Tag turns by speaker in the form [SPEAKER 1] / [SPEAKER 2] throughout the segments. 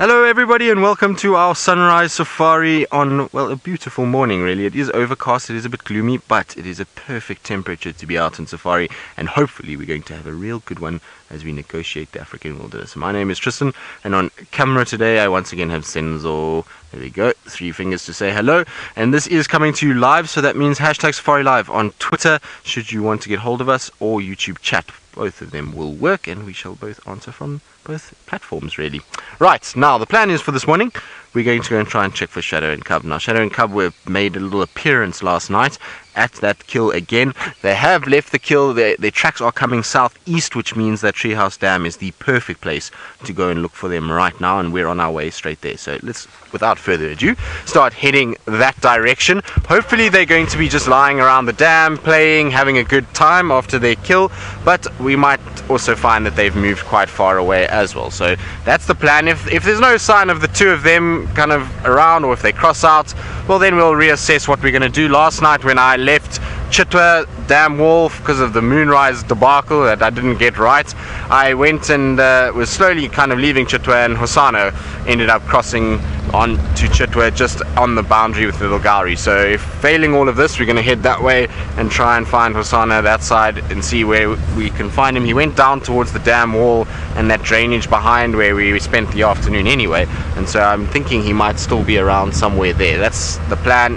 [SPEAKER 1] Hello everybody and welcome to our sunrise safari on, well, a beautiful morning really. It is overcast, it is a bit gloomy, but it is a perfect temperature to be out on safari, and hopefully we're going to have a real good one as we negotiate the African wilderness. My name is Tristan, and on camera today I once again have Senzo. There we go, 3 fingers to say hello, and this is coming to you live, so that means hashtag Safari Live on Twitter should you want to get hold of us, or YouTube chat. Both of them will work, and we shall both answer from both platforms really. Right, now the plan is for this morning, we're going to go and try and check for Shadow and Cub. Now Shadow and Cub made a little appearance last night at that kill again. They have left the kill. Their tracks are coming southeast, which means that Treehouse Dam is the perfect place to go and look for them right now, and we're on our way straight there. So let's, without further ado, start heading that direction. Hopefully they're going to be just lying around the dam, playing, having a good time after their kill, but we might also find that they've moved quite far away as well. So that's the plan. If there's no sign of the two of them kind of around, or if they cross out, well then we'll reassess what we're going to do. Last night when I left Chitwa dam wall because of the moonrise debacle that I didn't get right, I went and was slowly kind of leaving Chitwa, and Hosano ended up crossing on to Chitwa just on the boundary with Little Gowrie. So if failing all of this, we're going to head that way and try and find Hosano that side and see where we can find him. He went down towards the dam wall and that drainage behind where we spent the afternoon anyway, and so I'm thinking he might still be around somewhere there. That's the plan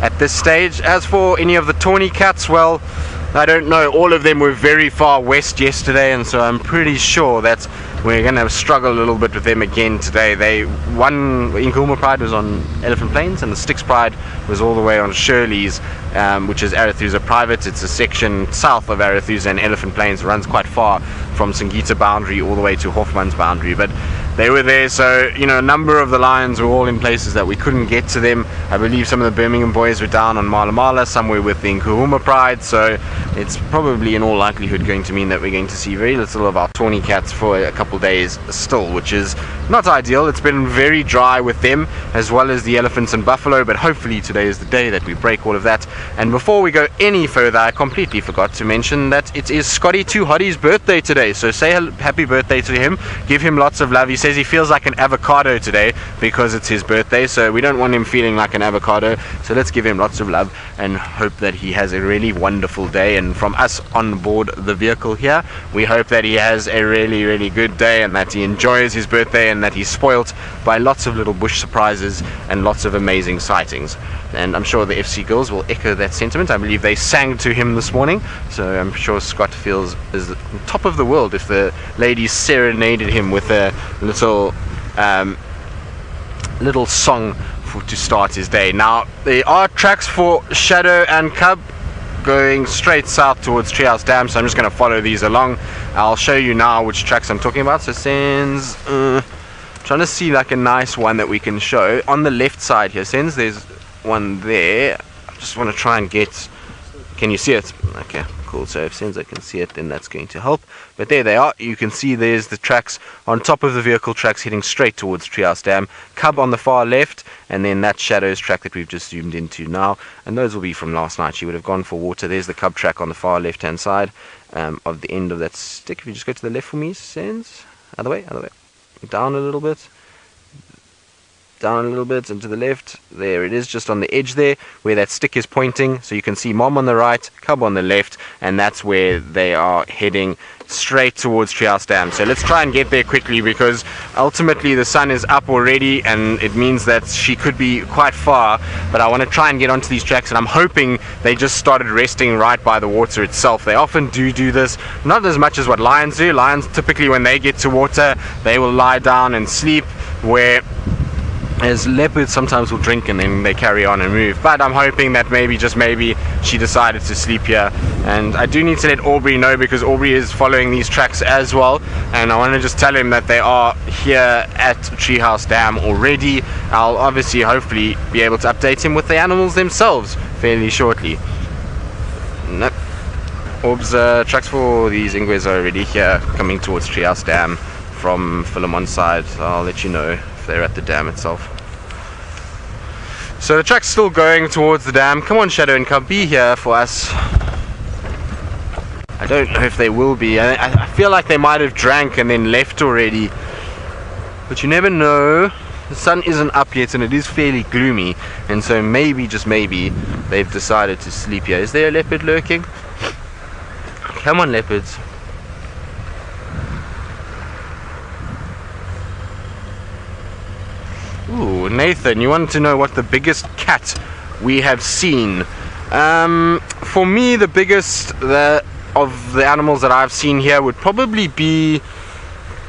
[SPEAKER 1] at this stage. As for any of the tawny cats, well, I don't know. All of them were very far west yesterday, and so I'm pretty sure that we're going to struggle a little bit with them again today. One Angama Pride was on Elephant Plains, and the Styx Pride was all the way on Shirley's, which is Arethusa Private. It's a section south of Arethusa, and Elephant Plains runs quite far from Singita boundary all the way to Hoffman's boundary. But they were there, so you know, a number of the lions were all in places that we couldn't get to them. I believe some of the Birmingham boys were down on Mala Mala, somewhere with the Nkahuma Pride, so it's probably in all likelihood going to mean that we're going to see very little of our tawny cats for a couple days still, which is not ideal. It's been very dry with them, as well as the elephants and buffalo, but hopefully today is the day that we break all of that. And before we go any further, I completely forgot to mention that it is Scotty 2 Hottie's birthday today, so say happy birthday to him, give him lots of love. He says he feels like an avocado today because it's his birthday, so we don't want him feeling like an avocado, so let's give him lots of love and hope that he has a really wonderful day. And from us on board the vehicle here, we hope that he has a really good day, and that he enjoys his birthday, and that he's spoilt by lots of little bush surprises and lots of amazing sightings. And I'm sure the FC girls will echo that sentiment. I believe they sang to him this morning, so I'm sure Scott feels is the top of the world if the ladies serenaded him with a little song to start his day. Now there are tracks for Shadow and Cub going straight south towards Treehouse Dam, so I'm just going to follow these along. I'll show you now which tracks I'm talking about. So Sens, trying to see like a nice one that we can show on the left side here. Sens, there's one there. I just want to try and get, can you see it? Okay, cool. So if Senzo can see it, then that's going to help. But there they are. You can see there's the tracks on top of the vehicle tracks heading straight towards Treehouse Dam. Cub on the far left, and then that Shadows track that we've just zoomed into now. And those will be from last night. She would have gone for water. There's the Cub track on the far left-hand side of the end of that stick. If you just go to the left for me, Senz. Other way. Down a little bit. Down a little bit and to the left. There it is, just on the edge there where that stick is pointing. So you can see Mom on the right, Cub on the left, and that's where they are heading straight towards Treehouse Dam. So let's try and get there quickly, because ultimately the sun is up already, and it means that she could be quite far. But I want to try and get onto these tracks, and I'm hoping they just started resting right by the water itself. They often do this, not as much as what lions do. Lions typically, when they get to water, they will lie down and sleep, where as leopards sometimes will drink and then they carry on and move. But I'm hoping that maybe, just maybe, she decided to sleep here. And I do need to let Aubrey know, because Aubrey is following these tracks as well, and I want to just tell him that they are here at Treehouse Dam already. I'll obviously hopefully be able to update him with the animals themselves fairly shortly. Nope. Orbs, tracks for these Ingwes are already here coming towards Treehouse Dam from Philemon's side. I'll let you know if they're at the dam itself. So the track's still going towards the dam. Come on, Shadow and Cub, be here for us. I don't know if they will be. I feel like they might have drank and then left already. but you never know. The sun isn't up yet and it is fairly gloomy, and so maybe, just maybe, they've decided to sleep here. Is there a leopard lurking? Come on, leopards. Ooh, Nathan, you want to know what the biggest cat we have seen? For me, the biggest of the animals that I've seen here would probably be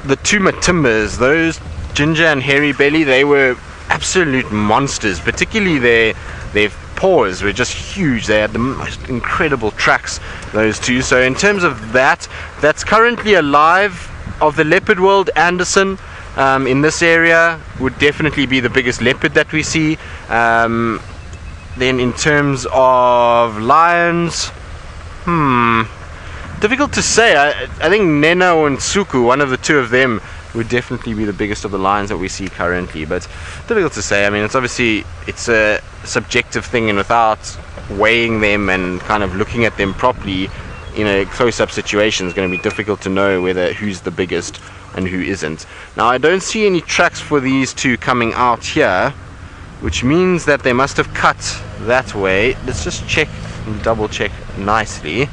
[SPEAKER 1] the Djuma timbers. Those ginger and hairy belly, they were absolute monsters. Particularly their paws were just huge. They had the most incredible tracks, those two. So in terms of that, that's currently alive. Of the leopard world, Anderson in this area would definitely be the biggest leopard that we see. Then in terms of lions, difficult to say. I think Nena or Nsuku, one of the two of them, would definitely be the biggest of the lions that we see currently, but difficult to say. I mean, it's obviously it's a subjective thing, and without weighing them and kind of looking at them properly in a close-up situation, it's going to be difficult to know who's the biggest and who isn't. Now, I don't see any tracks for these two coming out here, which means that they must have cut that way. Let's just check and double check nicely.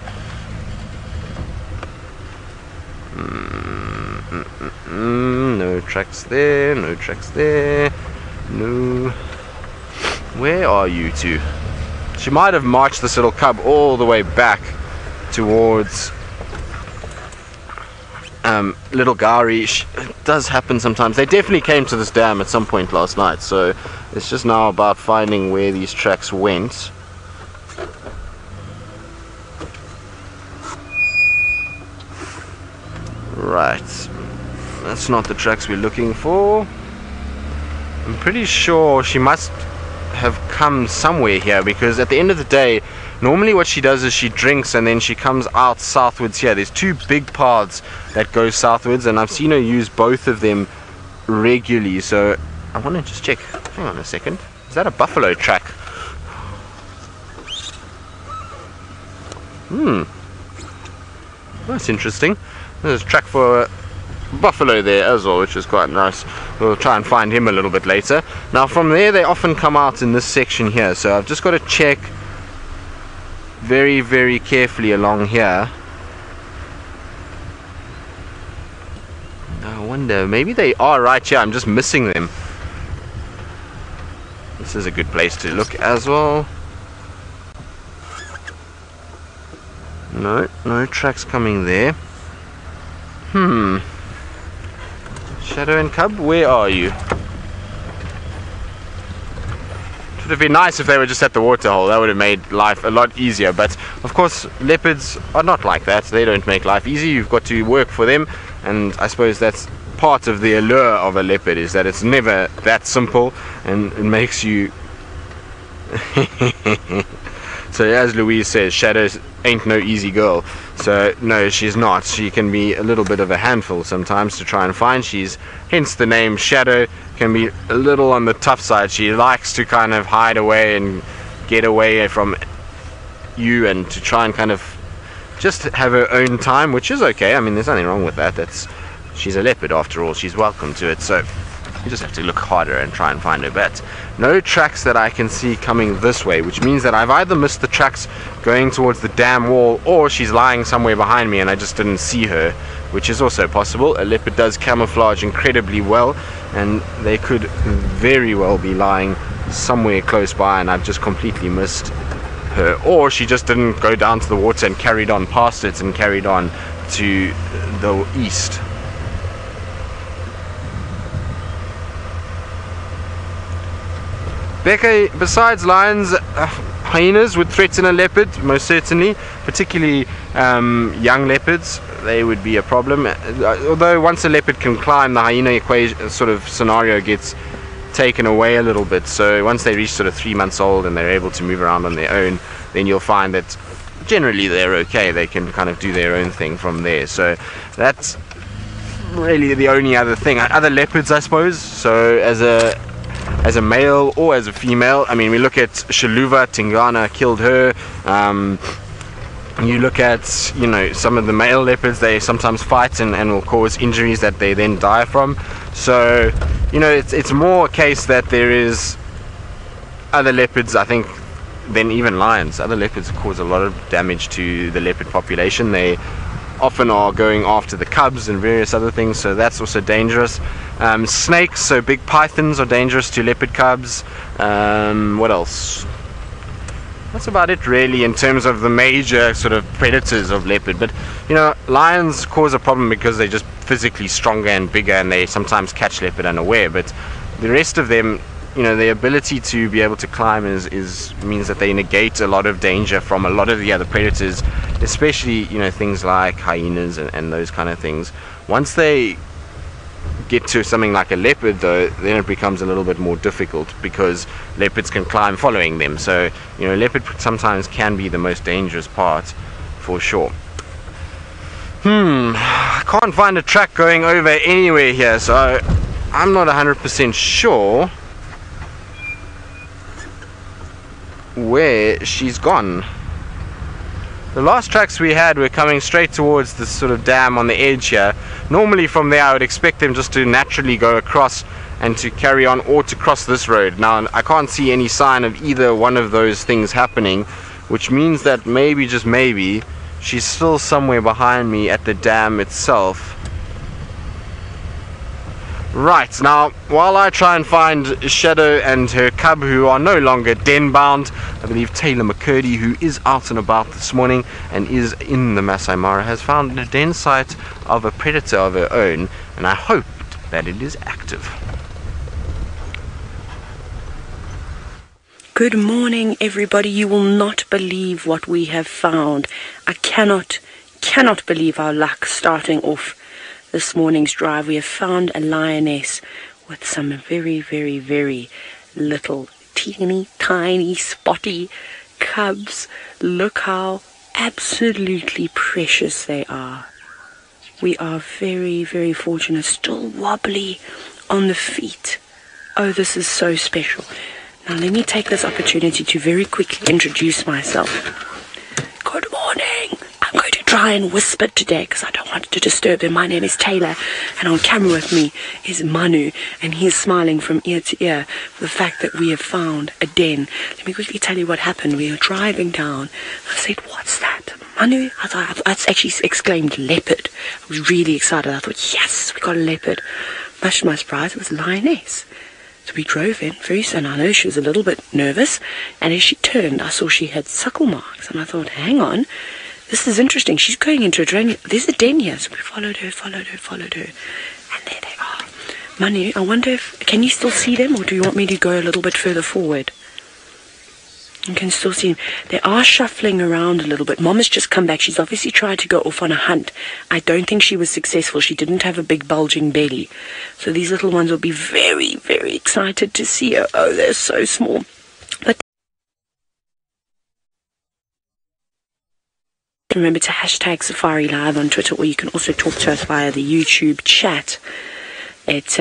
[SPEAKER 1] No tracks there, no tracks there, no. Where are you two? She might have marched this little cub all the way back towards Little Gari. It does happen sometimes. They definitely came to this dam at some point last night, so it's just now about finding where these tracks went. Right, that's not the tracks we're looking for. I'm pretty sure she must have come somewhere here, because at the end of the day, normally what she does is she drinks and then she comes out southwards here. There's two big paths that go southwards, and I've seen her use both of them regularly. So I want to just check. Hang on a second. Is that a buffalo track? That's interesting. There's a track for buffalo there as well, which is quite nice. We'll try and find him a little bit later. Now from there, they often come out in this section here, so I've just got to check very, very carefully along here. I wonder, maybe they are right here. I'm just missing them. This is a good place to look as well. No tracks coming there. Shadow and Cub, where are you? It would have been nice if they were just at the waterhole. That would have made life a lot easier, but of course leopards are not like that. They don't make life easy. You've got to work for them, and I suppose that's part of the allure of a leopard, is that it's never that simple, and it makes you so as Louise says, Shadow ain't no easy girl. So no, she's not. She can be a little bit of a handful sometimes to try and find. Hence the name Shadow, can be a little on the tough side. She likes to kind of hide away and get away from you, and to try and kind of just have her own time, which is okay. I mean, there's nothing wrong with that. She's a leopard after all. She's welcome to it. So you just have to look harder and try and find her. But no tracks that I can see coming this way, which means that I've either missed the tracks going towards the dam wall, or she's lying somewhere behind me and I just didn't see her, which is also possible. A leopard does camouflage incredibly well, and they could very well be lying somewhere close by and I've just completely missed her, or she just didn't go down to the water and carried on past it and carried on to the east. Becca, besides lions, hyenas would threaten a leopard, most certainly, particularly young leopards. They would be a problem. Although once a leopard can climb, the hyena equation sort of scenario gets taken away a little bit. So once they reach sort of 3 months old and they're able to move around on their own, then you'll find that generally they're okay. They can kind of do their own thing from there. So that's really the only other thing. Other leopards, I suppose. So as a male or as a female, I mean, we look at Shaluva, Tingana killed her. You look at, some of the male leopards, they sometimes fight and will cause injuries that they then die from. So, it's more a case that there is other leopards, I think, than even lions. Other leopards cause a lot of damage to the leopard population. They often are going after the cubs and various other things, so that's also dangerous. Snakes, so big pythons, are dangerous to leopard cubs. What else? That's about it really in terms of the major sort of predators of leopard. But lions cause a problem because they're just physically stronger and bigger, and they sometimes catch leopard unaware. But the rest of them, the ability to be able to climb means that they negate a lot of danger from a lot of the other predators, especially things like hyenas and those kind of things. Once they get to something like a leopard, though, then it becomes a little bit more difficult, because leopards can climb following them. So leopard sometimes can be the most dangerous part, for sure. I can't find a track going over anywhere here, so I'm not 100% sure where she's gone. The last tracks we had were coming straight towards this sort of dam on the edge here. Normally from there I would expect them just to naturally go across and to carry on, or to cross this road. Now I can't see any sign of either one of those things happening, which means that maybe, just maybe, she's still somewhere behind me at the dam itself. Right, now while I try and find Shadow and her cub, who are no longer den bound, I believe Taylor McCurdy, who is out and about this morning and is in the Masai Mara, has found a den site of a predator of her own, and I hope that it is active.
[SPEAKER 2] Good morning, everybody. You will not believe what we have found. I cannot believe our luck starting off this morning's drive. We have found a lioness with some very, very, very little, teeny, tiny, spotty cubs. Look how absolutely precious they are. We are very, very fortunate. Still wobbly on the feet. Oh, this is so special. Now let me take this opportunity to very quickly introduce myself. Good morning. I'm going to try and whisper today because I don't want to disturb them. My name is Taylor, and on camera with me is Manu, and he's smiling from ear to ear for the fact that we have found a den. Let me quickly tell you what happened. We were driving down. I said, "What's that?" Manu, I actually exclaimed leopard. I was really excited. I thought, yes, we got a leopard. Much to my surprise, it was a lioness. So we drove in very soon. I know she was a little bit nervous, and as she turned, I saw she had suckle marks, and I thought, hang on, this is interesting. She's going into a den. There's a den here. So we followed her, and there they are. Manu, I wonder if, can you still see them, or do you want me to go a little bit further forward? You can still see them. They are shuffling around a little bit. Mom has just come back. She's obviously tried to go off on a hunt. I don't think she was successful. She didn't have a big bulging belly. So these little ones will be very, very excited to see her. Oh, they're so small. But remember to hashtag Safari Live on Twitter, or you can also talk to us via the YouTube chat. This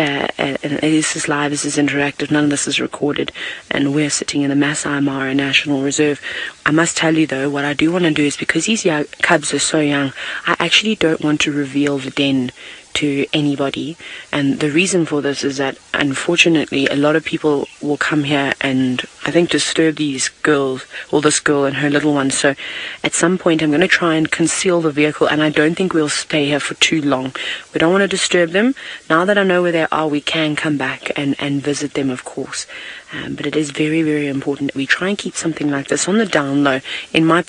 [SPEAKER 2] is live, this is interactive, none of this is recorded, and we're sitting in the Masai Mara National Reserve. I must tell you though, what I do want to do is, because these cubs are so young, I actually don't want to reveal the den to anybody, and the reason for this is that unfortunately a lot of people will come here and I think disturb these girls, or this girl and her little one. So at some point I'm going to try and conceal the vehicle, and I don't think we'll stay here for too long. We don't want to disturb them. Now that I know where they are, we can come back and visit them, of course, but it is very, very important that we try and keep something like this on the down low. In my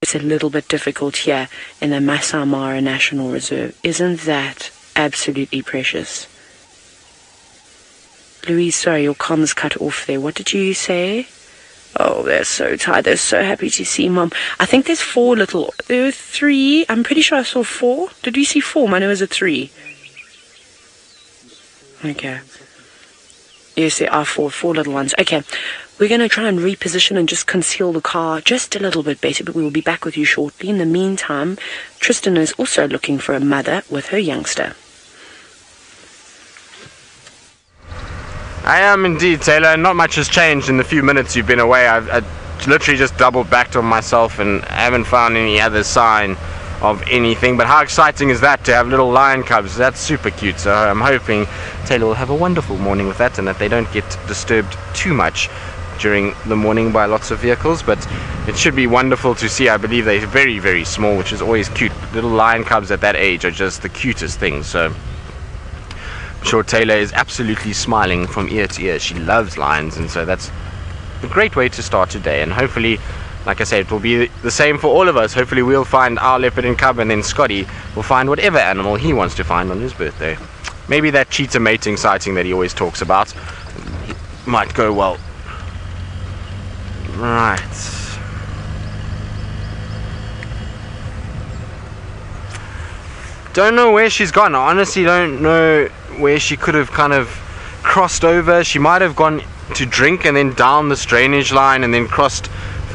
[SPEAKER 2] it's a little bit difficult here in the Masai Mara National Reserve. Isn't that absolutely precious? Louise, sorry, your comms cut off there. What did you say? Oh, they're so tired. They're so happy to see Mom. I think there's there were 3. I'm pretty sure I saw 4. Did we see 4? Mine was a 3. Okay. Yes, there are 4 little ones. Okay. We're going to try and reposition and just conceal the car just a little bit better, but we will be back with you shortly. In the meantime, Tristan is also looking for a mother with her youngster.
[SPEAKER 1] I am indeed, Taylor. Not much has changed in the few minutes you've been away. I literally just doubled back on myself and haven't found any other sign of anything. But how exciting is that to have little lion cubs? That's super cute. So I'm hoping Taylor will have a wonderful morning with that and that they don't get disturbed too much during the morning by lots of vehicles. But it should be wonderful to see. I believe they're very, very small, which is always cute. Little lion cubs at that age are just the cutest things. So I'm sure Taylor is absolutely smiling from ear to ear. She loves lions, and so that's a great way to start today. And hopefully, like I said, it will be the same for all of us. Hopefully we'll find our leopard and cub, and then Scotty will find whatever animal he wants to find on his birthday. Maybe that cheetah mating sighting that he always talks about might go well. Right. Don't know where she's gone. I honestly don't know where she could have kind of crossed over. She might have gone to drink and then down this drainage line and then crossed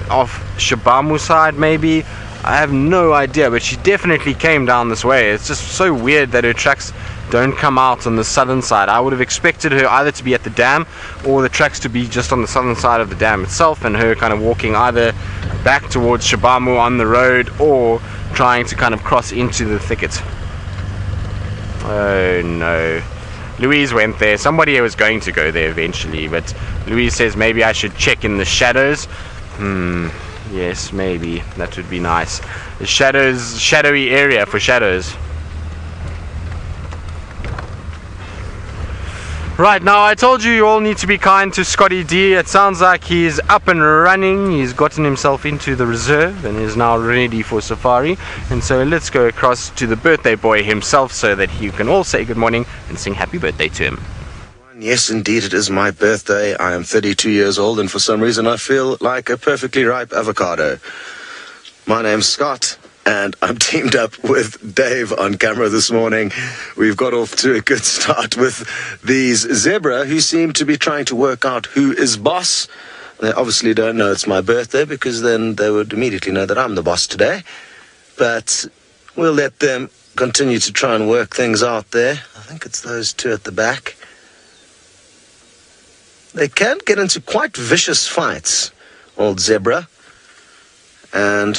[SPEAKER 1] off Shabamu side maybe. I have no idea, but she definitely came down this way. It's just so weird that her tracks don't come out on the southern side. I would have expected her either to be at the dam or the tracks to be just on the southern side of the dam itself, and her kind of walking either back towards Shabamu on the road or trying to kind of cross into the thicket. Oh no. Louise went there. Somebody was going to go there eventually, but Louise says maybe I should check in the shadows. Yes, maybe. That would be nice. The shadows, shadowy area for shadows. Right, now I told you all need to be kind to Scotty D. It sounds like he's up and running. He's gotten himself into the reserve and is now ready for safari. And so let's go across to the birthday boy himself so that you can all say good morning and sing happy birthday to him.
[SPEAKER 3] Yes, indeed, it is my birthday. I am 32 years old, and for some reason I feel like a perfectly ripe avocado. My name's Scott, and I'm teamed up with Dave on camera this morning. We've got off to a good start with these zebra who seem to be trying to work out who is boss. They obviously don't know it's my birthday, because then they would immediately know that I'm the boss today. But we'll let them continue to try and work things out there. I think it's those two at the back. They can get into quite vicious fights, old zebra. And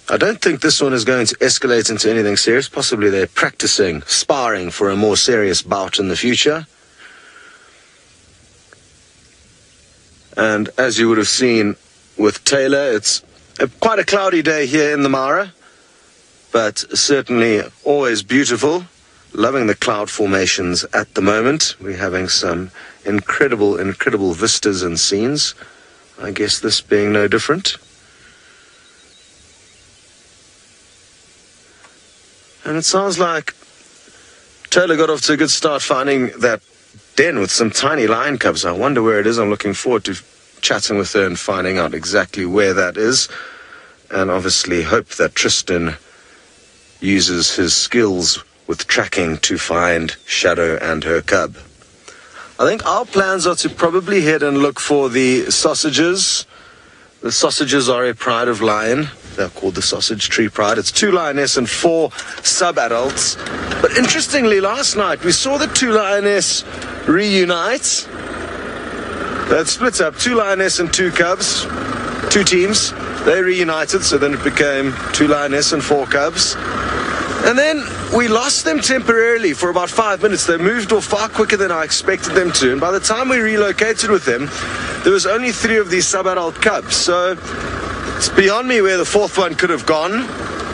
[SPEAKER 3] I don't think this one is going to escalate into anything serious. Possibly they're practicing, sparring for a more serious bout in the future. And as you would have seen with Taylor, it's quite a cloudy day here in the Mara, but certainly always beautiful. Loving the cloud formations at the moment. We're having some incredible vistas and scenes. I guess this being no different. And it sounds like Taylor got off to a good start finding that den with some tiny lion cubs. I wonder where it is. I'm looking forward to chatting with her and finding out exactly where that is. And obviously hope that Tristan uses his skills with tracking to find Shadow and her cub. I think our plans are to probably head and look for the sausages. The sausages are a pride of lion. They're called the Sausage Tree Pride. It's 2 lioness and 4 sub-adults. But interestingly, last night we saw the 2 lioness reunite. They'd split up, 2 lioness and 2 cubs, 2 teams. They reunited, so then it became 2 lioness and 4 cubs. And then we lost them temporarily for about 5 minutes. They moved off far quicker than I expected them to. And by the time we relocated with them, there was only 3 of these sub-adult cubs. So it's beyond me where the 4th one could have gone.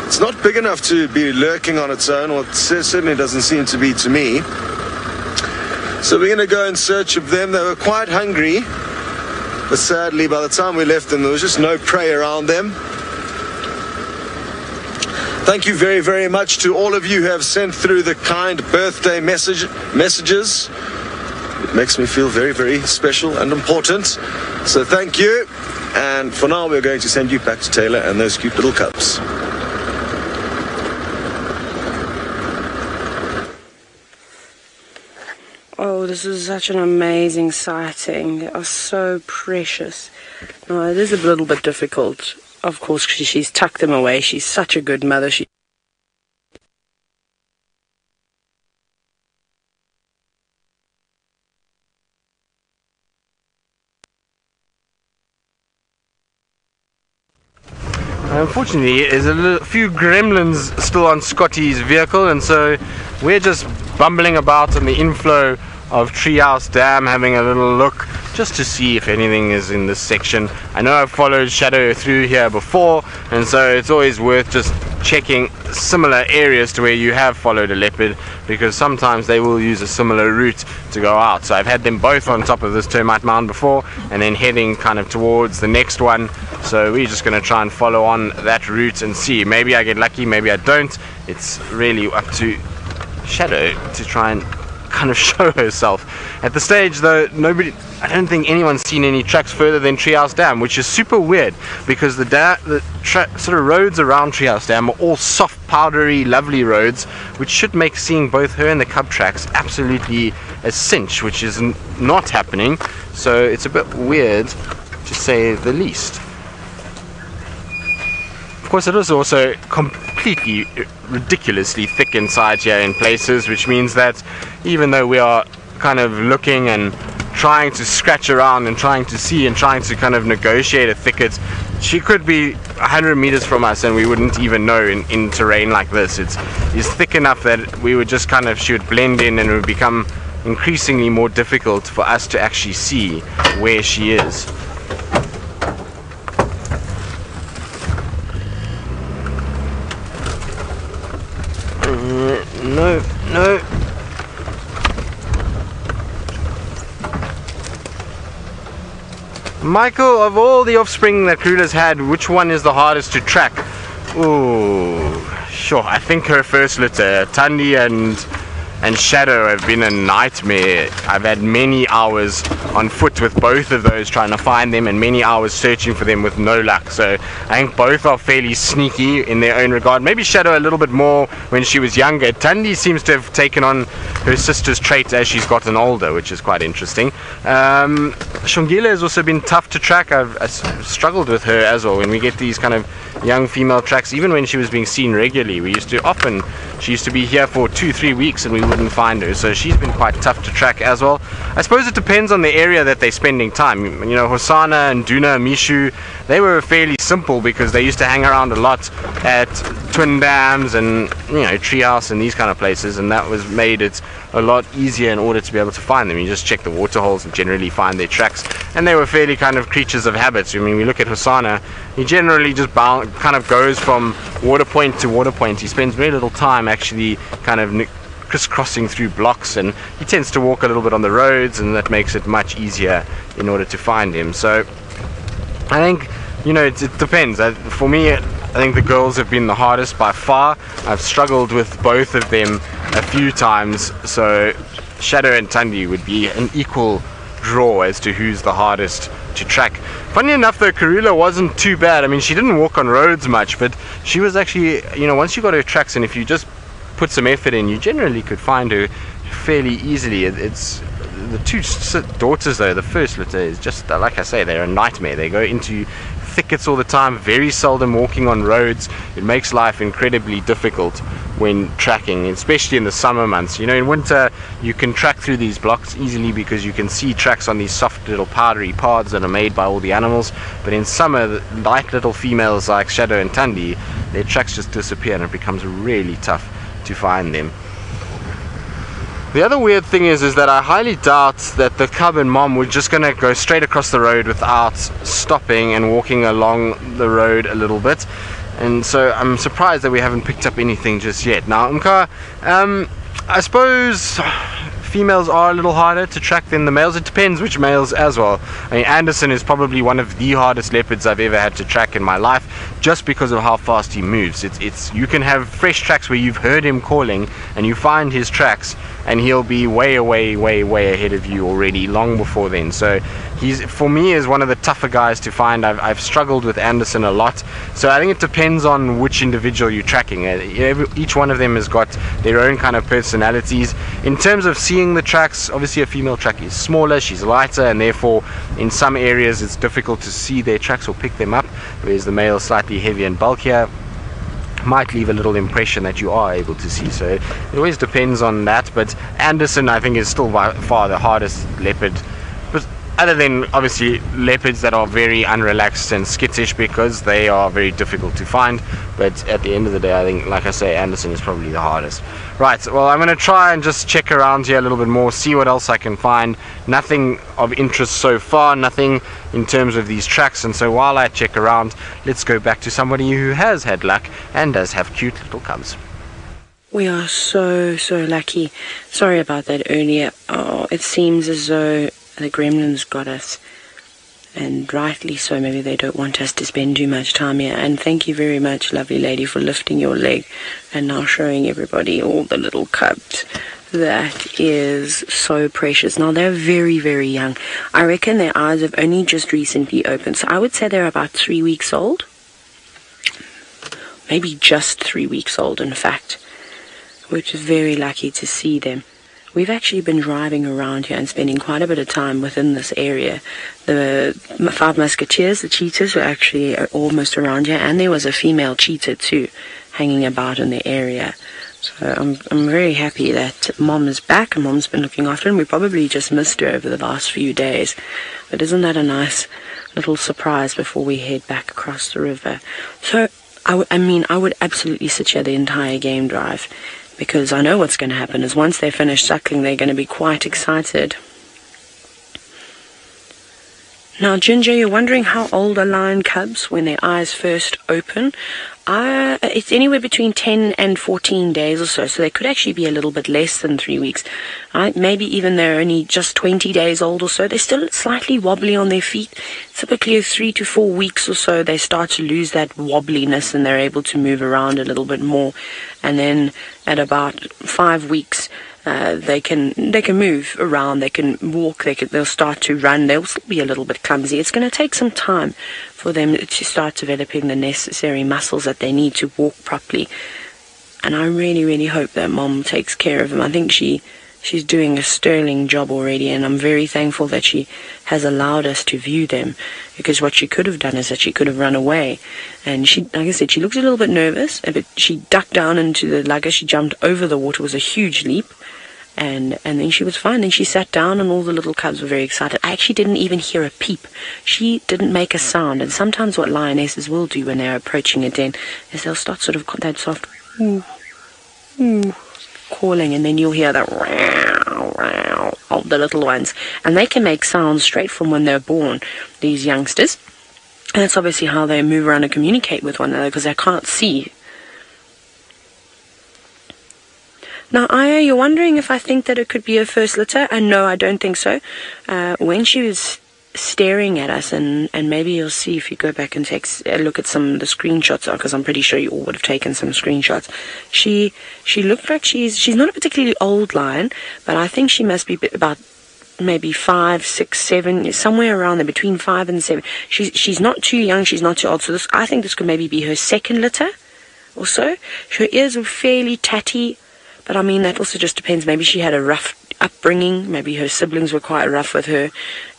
[SPEAKER 3] It's not big enough to be lurking on its own, or it certainly doesn't seem to be to me. So we're going to go in search of them. They were quite hungry. But sadly, by the time we left them, there was just no prey around them. Thank you very, very much to all of you who have sent through the kind birthday messages. It makes me feel very, very special and important. So thank you. And for now, we're going to send you back to Taylor and those cute little cubs.
[SPEAKER 2] Oh, this is such an amazing sighting. They are so precious. No, it is a little bit difficult. Of course, she's tucked them away. She's such a good mother.
[SPEAKER 1] unfortunately, there's a few gremlins still on Scotty's vehicle, and so we're just bumbling about on the inflow of Treehouse Dam, having a little look just to see if anything is in this section. I know I've followed Shadow through here before, and so it's always worth just checking similar areas to where you have followed a leopard, because sometimes they will use a similar route to go out. So I've had them both on top of this termite mound before, and then heading kind of towards the next one. So we're just going to try and follow on that route and see. Maybe I get lucky, maybe I don't. It's really up to Shadow to try and kind of show herself. At the stage though, I don't think anyone's seen any tracks further than Treehouse Dam, which is super weird, because the sort of roads around Treehouse Dam are all soft, powdery, lovely roads, which should make seeing both her and the cub tracks absolutely a cinch, which is not happening. So it's a bit weird, to say the least. Of course, it is also completely ridiculously thick inside here in places, which means that even though we are kind of looking and trying to scratch around and trying to see and trying to kind of negotiate a thicket, she could be 100 meters from us and we wouldn't even know in terrain like this. It's thick enough that we would just kind of, she would blend in, and it would become increasingly more difficult for us to actually see where she is. No. Michael, of all the offspring that Kruger's had, which one is the hardest to track? Ooh, sure. I think her first litter, Thandi and Shadow, have been a nightmare. I've had many hours on foot with both of those trying to find them, and many hours searching for them with no luck. So I think both are fairly sneaky in their own regard. Maybe Shadow a little bit more when she was younger. Thandi seems to have taken on her sister's trait as she's gotten older, which is quite interesting. Shongile has also been tough to track. I've struggled with her as well when we get these kind of young female tracks. Even when she was being seen regularly, she used to be here for 2-3 weeks and we wouldn't find her, so she's been quite tough to track as well. I suppose it depends on the area that they're spending time. You know, Hosana and Duna, Mishu, they were fairly simple because they used to hang around a lot at Twin Dams and, you know, Treehouse and these kind of places, and that was made it a lot easier in order to be able to find them. You just check the water holes and generally find their tracks, and they were fairly kind of creatures of habits. I mean, we look at Hosana, he generally just kind of goes from water point to water point. He spends very little time actually kind of crisscrossing through blocks, and he tends to walk a little bit on the roads, and that makes it much easier in order to find him. So I think, you know, it depends. For me, I think the girls have been the hardest by far. I've struggled with both of them a few times, so Shadow and Thandi would be an equal draw as to who's the hardest to track. Funny enough though, Karula wasn't too bad. I mean, she didn't walk on roads much, but she was actually, you know, once you got her tracks, and if you just put some effort in, you generally could find her fairly easily. It's the two daughters though, the first litter is just, like I say, they're a nightmare. They go into thickets all the time, very seldom walking on roads. It makes life incredibly difficult when tracking, especially in the summer months. You know, in winter you can track through these blocks easily because you can see tracks on these soft little powdery paths that are made by all the animals, but in summer, the light little females like Shadow and Thandi, their tracks just disappear and it becomes really tough to find them. The other weird thing is that I highly doubt that the cub and mom were just going to go straight across the road without stopping and walking along the road a little bit, and so I'm surprised that we haven't picked up anything just yet. Now, I suppose females are a little harder to track than the males. It depends which males as well. I mean, Anderson is probably one of the hardest leopards I've ever had to track in my life, just because of how fast he moves. You can have fresh tracks where you've heard him calling and you find his tracks and he'll be way ahead of you already long before then. So he's, for me, is one of the tougher guys to find. I've struggled with Anderson a lot, so I think it depends on which individual you're tracking. Each one of them has got their own kind of personalities. In terms of seeing the tracks, obviously a female track is smaller, she's lighter, and therefore in some areas it's difficult to see their tracks or pick them up, whereas the male is slightly heavier and bulkier, might leave a little impression that you are able to see. So it always depends on that, but Anderson, I think, is still by far the hardest leopard. But other than obviously leopards that are very unrelaxed and skittish, because they are very difficult to find. But at the end of the day, I think, like I say, Anderson is probably the hardest. Right, well, I'm going to try and just check around here a little bit more, see what else I can find. Nothing of interest so far, nothing in terms of these tracks. And so while I check around, let's go back to somebody who has had luck and does have cute little cubs.
[SPEAKER 2] We are so lucky. Sorry about that earlier. Oh, it seems as though the gremlins got us. And rightly so. Maybe they don't want us to spend too much time here. And thank you very much, lovely lady, for lifting your leg and now showing everybody all the little cubs. That is so precious. Now, they're very, very young. I reckon their eyes have only just recently opened. So I would say they're about 3 weeks old. Maybe just 3 weeks old, in fact. Which is very lucky to see them. We've actually been driving around here and spending quite a bit of time within this area. The 5 musketeers, the cheetahs, were actually almost around here, and there was a female cheetah too hanging about in the area. So I'm very happy that Mom is back, and Mom's been looking after him. We probably just missed her over the last few days. But isn't that a nice little surprise before we head back across the river? So, I would absolutely sit here the entire game drive, because I know what's going to happen is once they finish suckling, they're going to be quite excited. Now, Ginger, you're wondering how old are lion cubs when their eyes first open? It's anywhere between 10 and 14 days or so they could actually be a little bit less than 3 weeks. Maybe even they're only just 20 days old or so. They're still slightly wobbly on their feet. Typically, 3 to 4 weeks or so, they start to lose that wobbliness and they're able to move around a little bit more. And then at about 5 weeks, they can move around, they can walk, they'll start to run. They'll still be a little bit clumsy. It's going to take some time for them to start developing the necessary muscles that they need to walk properly. And I really, really hope that Mom takes care of them. I think she's doing a sterling job already, and I'm very thankful that she has allowed us to view them, because what she could have done is that she could have run away. And she, like I said, she looked a little bit nervous, but she ducked down into the lugger. She jumped over the water. It was a huge leap. And then she was fine. Then she sat down, and all the little cubs were very excited. I actually didn't even hear a peep. She didn't make a sound. And sometimes what lionesses will do when they're approaching a den is they'll start sort of that soft calling, and then you'll hear that wow of the little ones. And they can make sounds straight from when they're born, these youngsters. And that's obviously how they move around and communicate with one another, because they can't see. Now, Aya, you're wondering if I think that it could be a first litter, and no, I don't think so. When she was staring at us, and maybe you'll see if you go back and take a look at some of the screenshots, because I'm pretty sure you all would have taken some screenshots. She looked like she's not a particularly old lion, but I think she must be about maybe 5, 6, 7, somewhere around there, between 5 and 7. She's not too young, she's not too old, so I think this could maybe be her second litter or so. Her ears were fairly tatty. But I mean, that also just depends. Maybe she had a rough upbringing. Maybe her siblings were quite rough with her,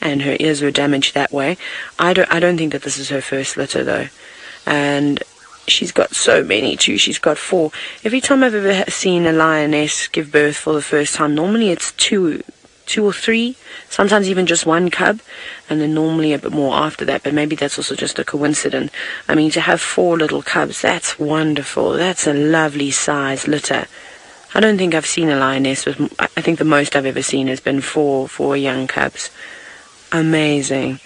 [SPEAKER 2] and her ears were damaged that way. I don't think that this is her first litter, though. And she's got so many, too. She's got 4. Every time I've ever seen a lioness give birth for the first time, normally it's 2 or 3, sometimes even just 1 cub, and then normally a bit more after that. But maybe that's also just a coincidence. I mean, to have 4 little cubs, that's wonderful. That's a lovely size litter. I don't think I've seen a lioness with, I think the most I've ever seen has been 4 young cubs. Amazing.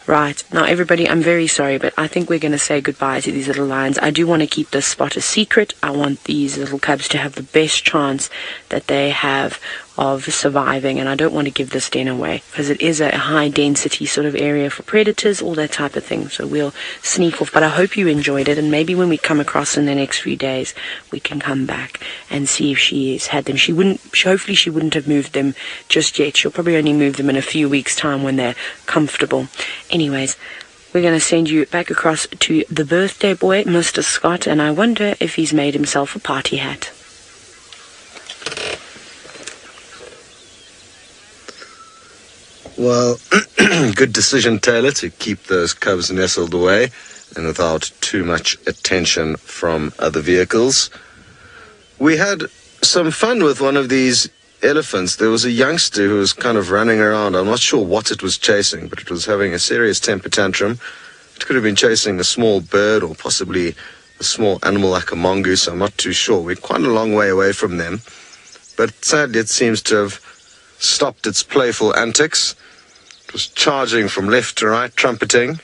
[SPEAKER 2] Right, now everybody, I'm very sorry, but I think we're going to say goodbye to these little lions. I do want to keep this spot a secret. I want these little cubs to have the best chance that they have of surviving, and I don't want to give this den away, because it is a high density sort of area for predators, all that type of thing. So we'll sneak off, but I hope you enjoyed it, and maybe when we come across in the next few days, we can come back and see if she's had them. Hopefully she wouldn't have moved them just yet. She'll probably only move them in a few weeks' time when they're comfortable. Anyways, we're going to send you back across to the birthday boy, Mr. Scott, and I wonder if he's made himself a party hat.
[SPEAKER 3] Well, good decision, Taylor, to keep those cubs nestled away and without too much attention from other vehicles. We had some fun with one of these elephants, there was a youngster who was kind of running around. I'm not sure what it was chasing, but it was having a serious temper tantrum. It could have been chasing a small bird or possibly a small animal like a mongoose. I'm not too sure. We're quite a long way away from them. But sadly, it seems to have stopped its playful antics. It was charging from left to right, trumpeting.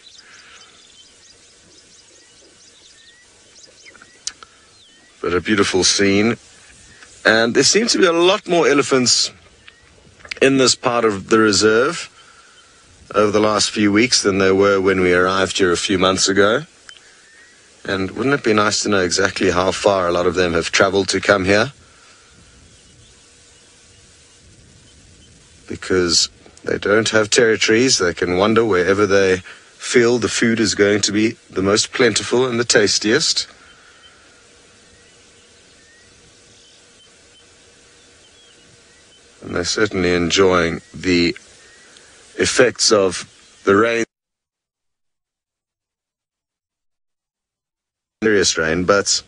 [SPEAKER 3] But a beautiful scene. And there seem to be a lot more elephants in this part of the reserve over the last few weeks than there were when we arrived here a few months ago. And wouldn't it be nice to know exactly how far a lot of them have traveled to come here? Because they don't have territories. They can wander wherever they feel the food is going to be the most plentiful and the tastiest. And they're certainly enjoying the effects of the rain. Serious rain, but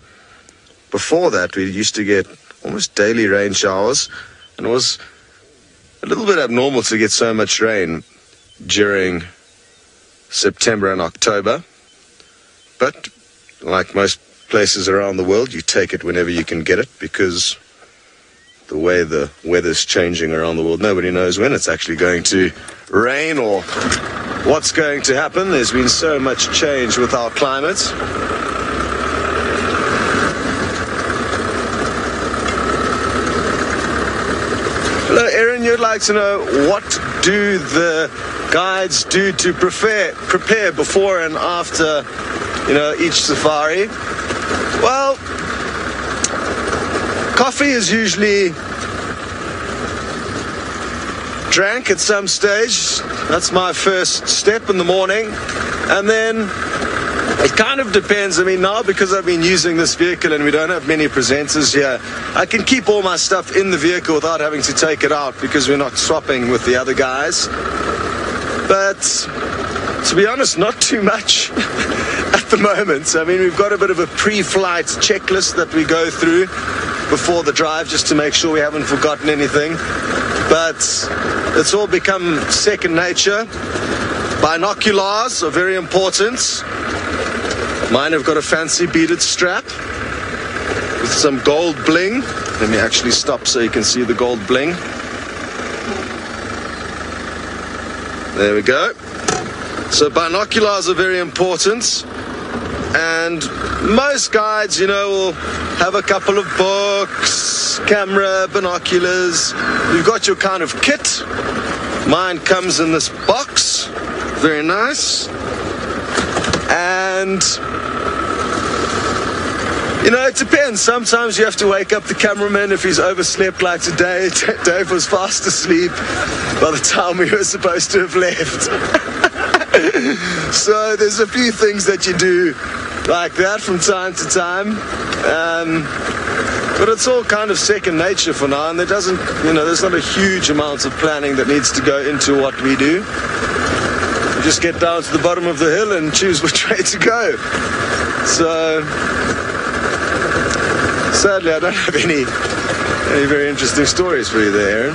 [SPEAKER 3] before that we used to get almost daily rain showers, and it was a little bit abnormal to get so much rain during September and October. But like most places around the world, you take it whenever you can get it, because the way the weather's changing around the world, nobody knows when it's actually going to rain or what's going to happen. There's been so much change with our climate. Hello, Erin, you'd like to know, what do the guides do to prepare before and after, each safari? Well, coffee is usually drank at some stage. That's my first step in the morning. And then it kind of depends. I mean, now because I've been using this vehicle and we don't have many presenters here, I can keep all my stuff in the vehicle without having to take it out because we're not swapping with the other guys. But to be honest, not too much at the moment. I mean, we've got a bit of a pre-flight checklist that we go through before the drive just to make sure we haven't forgotten anything. But it's all become second nature. Binoculars are very important. Mine have got a fancy beaded strap with some gold bling. Let me actually stop so you can see the gold bling. There we go. So binoculars are very important. And most guides, will have a couple of books, camera, binoculars. You've got your kind of kit. Mine comes in this box. Very nice. And it depends. Sometimes you have to wake up the cameraman if he's overslept like today. Dave was fast asleep by the time we were supposed to have left. So there's a few things that you do like that from time to time. But it's all kind of second nature for now, and there's not a huge amount of planning that needs to go into what we do. We just get down to the bottom of the hill and choose which way to go. So sadly, I don't have any very interesting stories for you there, Aaron.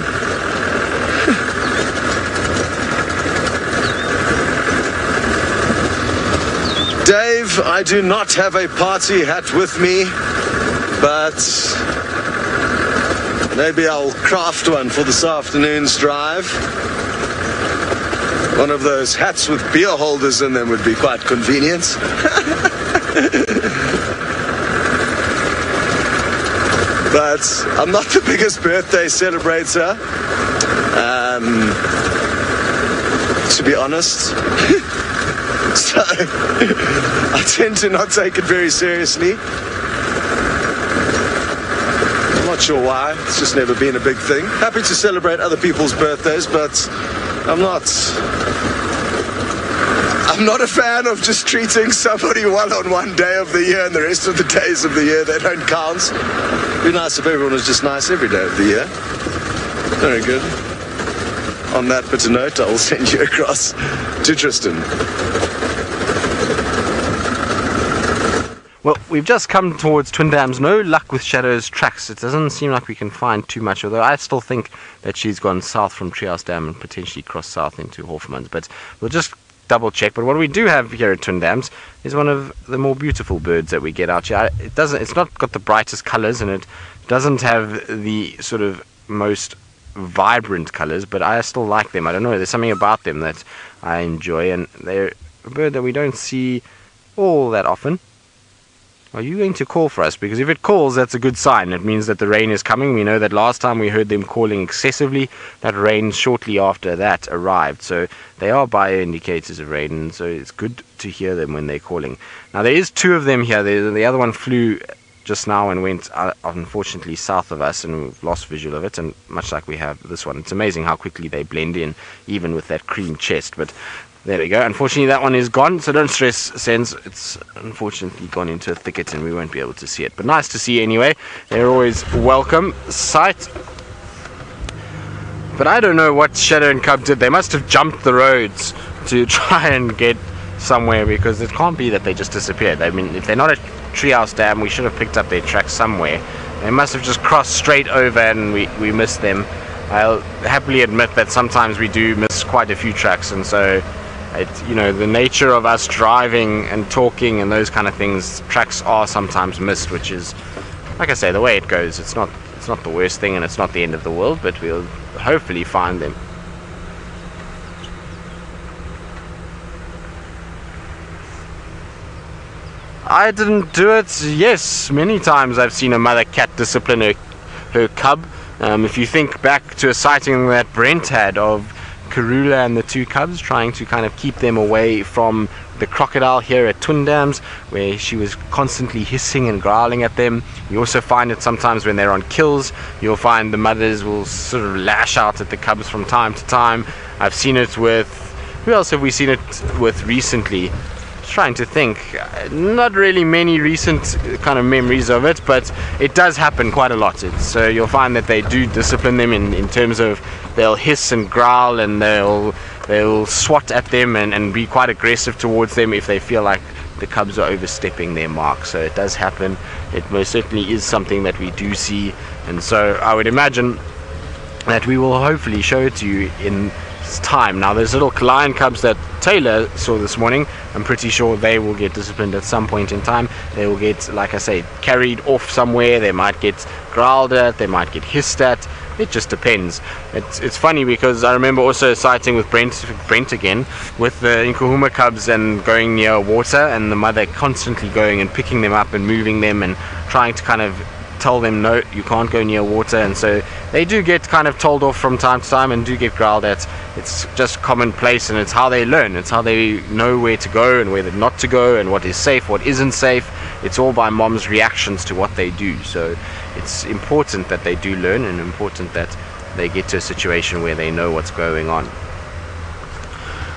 [SPEAKER 3] Dave, I do not have a party hat with me, but maybe I'll craft one for this afternoon's drive. One of those hats with beer holders in them would be quite convenient. But I'm not the biggest birthday celebrator, to be honest. So I tend to not take it very seriously. I'm not sure why. It's just never been a big thing. Happy to celebrate other people's birthdays, but I'm not a fan of just treating somebody well on one day of the year and the rest of the days of the year they don't count. It'd be nice if everyone was just nice every day of the year. Very good. On that bitter note, I will send you across to Tristan.
[SPEAKER 1] Well, we've just come towards Twin Dams. No luck with Shadow's tracks. It doesn't seem like we can find too much, although I still think that she's gone south from Treehouse Dam and potentially crossed south into Hoffman's. But we'll just double check. But what we do have here at Twin Dams is one of the more beautiful birds that we get out here. It's not got the brightest colors, and it doesn't have the sort of most vibrant colors, but I still like them. I don't know, there's something about them that I enjoy, and they're a bird that we don't see all that often. Are you going to call for us? Because if it calls, that's a good sign. It means that the rain is coming. We know that last time we heard them calling excessively, that rain shortly after that arrived. So they are bioindicators of rain, and so it's good to hear them when they're calling. Now there is two of them here. The other one flew just now and went unfortunately south of us, and we've lost visual of it, and much like we have this one. It's amazing how quickly they blend in, even with that cream chest. But there we go. Unfortunately, that one is gone, so don't stress, Sense. It's unfortunately gone into a thicket and we won't be able to see it. But nice to see anyway. They're always welcome sight. But I don't know what Shadow and Cub did. They must have jumped the roads to try and get somewhere, because it can't be that they just disappeared. I mean, if they're not at Treehouse Dam, we should have picked up their tracks somewhere. They must have just crossed straight over and we missed them. I'll happily admit that sometimes we do miss quite a few tracks, and so you know, the nature of us driving and talking and those kind of things, tracks are sometimes missed, which is, like I say, the way it goes. It's not the worst thing, and it's not the end of the world, but we'll hopefully find them. I didn't do it. Yes, many times I've seen a mother cat discipline her cub. If you think back to a sighting that Brent had of Kruger and the two cubs, trying to kind of keep them away from the crocodile here at Twin Dams, where she was constantly hissing and growling at them. You also find it sometimes when they're on kills. You'll find the mothers will sort of lash out at the cubs from time to time. I've seen it with, who else have we seen it with recently? Trying to think, not really many recent kind of memories of it, but it does happen quite a lot. So you'll find that they do discipline them in terms of they'll hiss and growl, and they'll swat at them and be quite aggressive towards them if they feel like the cubs are overstepping their mark. So it does happen. It most certainly is something that we do see, and so I would imagine that we will hopefully show it to you in time. Now those little lion cubs that Taylor saw this morning, I'm pretty sure they will get disciplined at some point in time. They will get, like I say, carried off somewhere. They might get growled at, they might get hissed at. It just depends. It's funny because I remember also sighting with Brent again with the Nkuhuma cubs and going near water, and the mother constantly going and picking them up and moving them and trying to kind of tell them, no, you can't go near water. And so they do get kind of told off from time to time and do get growled at. It's just commonplace, and it's how they learn. It's how they know where to go and where not to go, and what is safe, what isn't safe. It's all by mom's reactions to what they do. So it's important that they do learn, and important that they get to a situation where they know what's going on.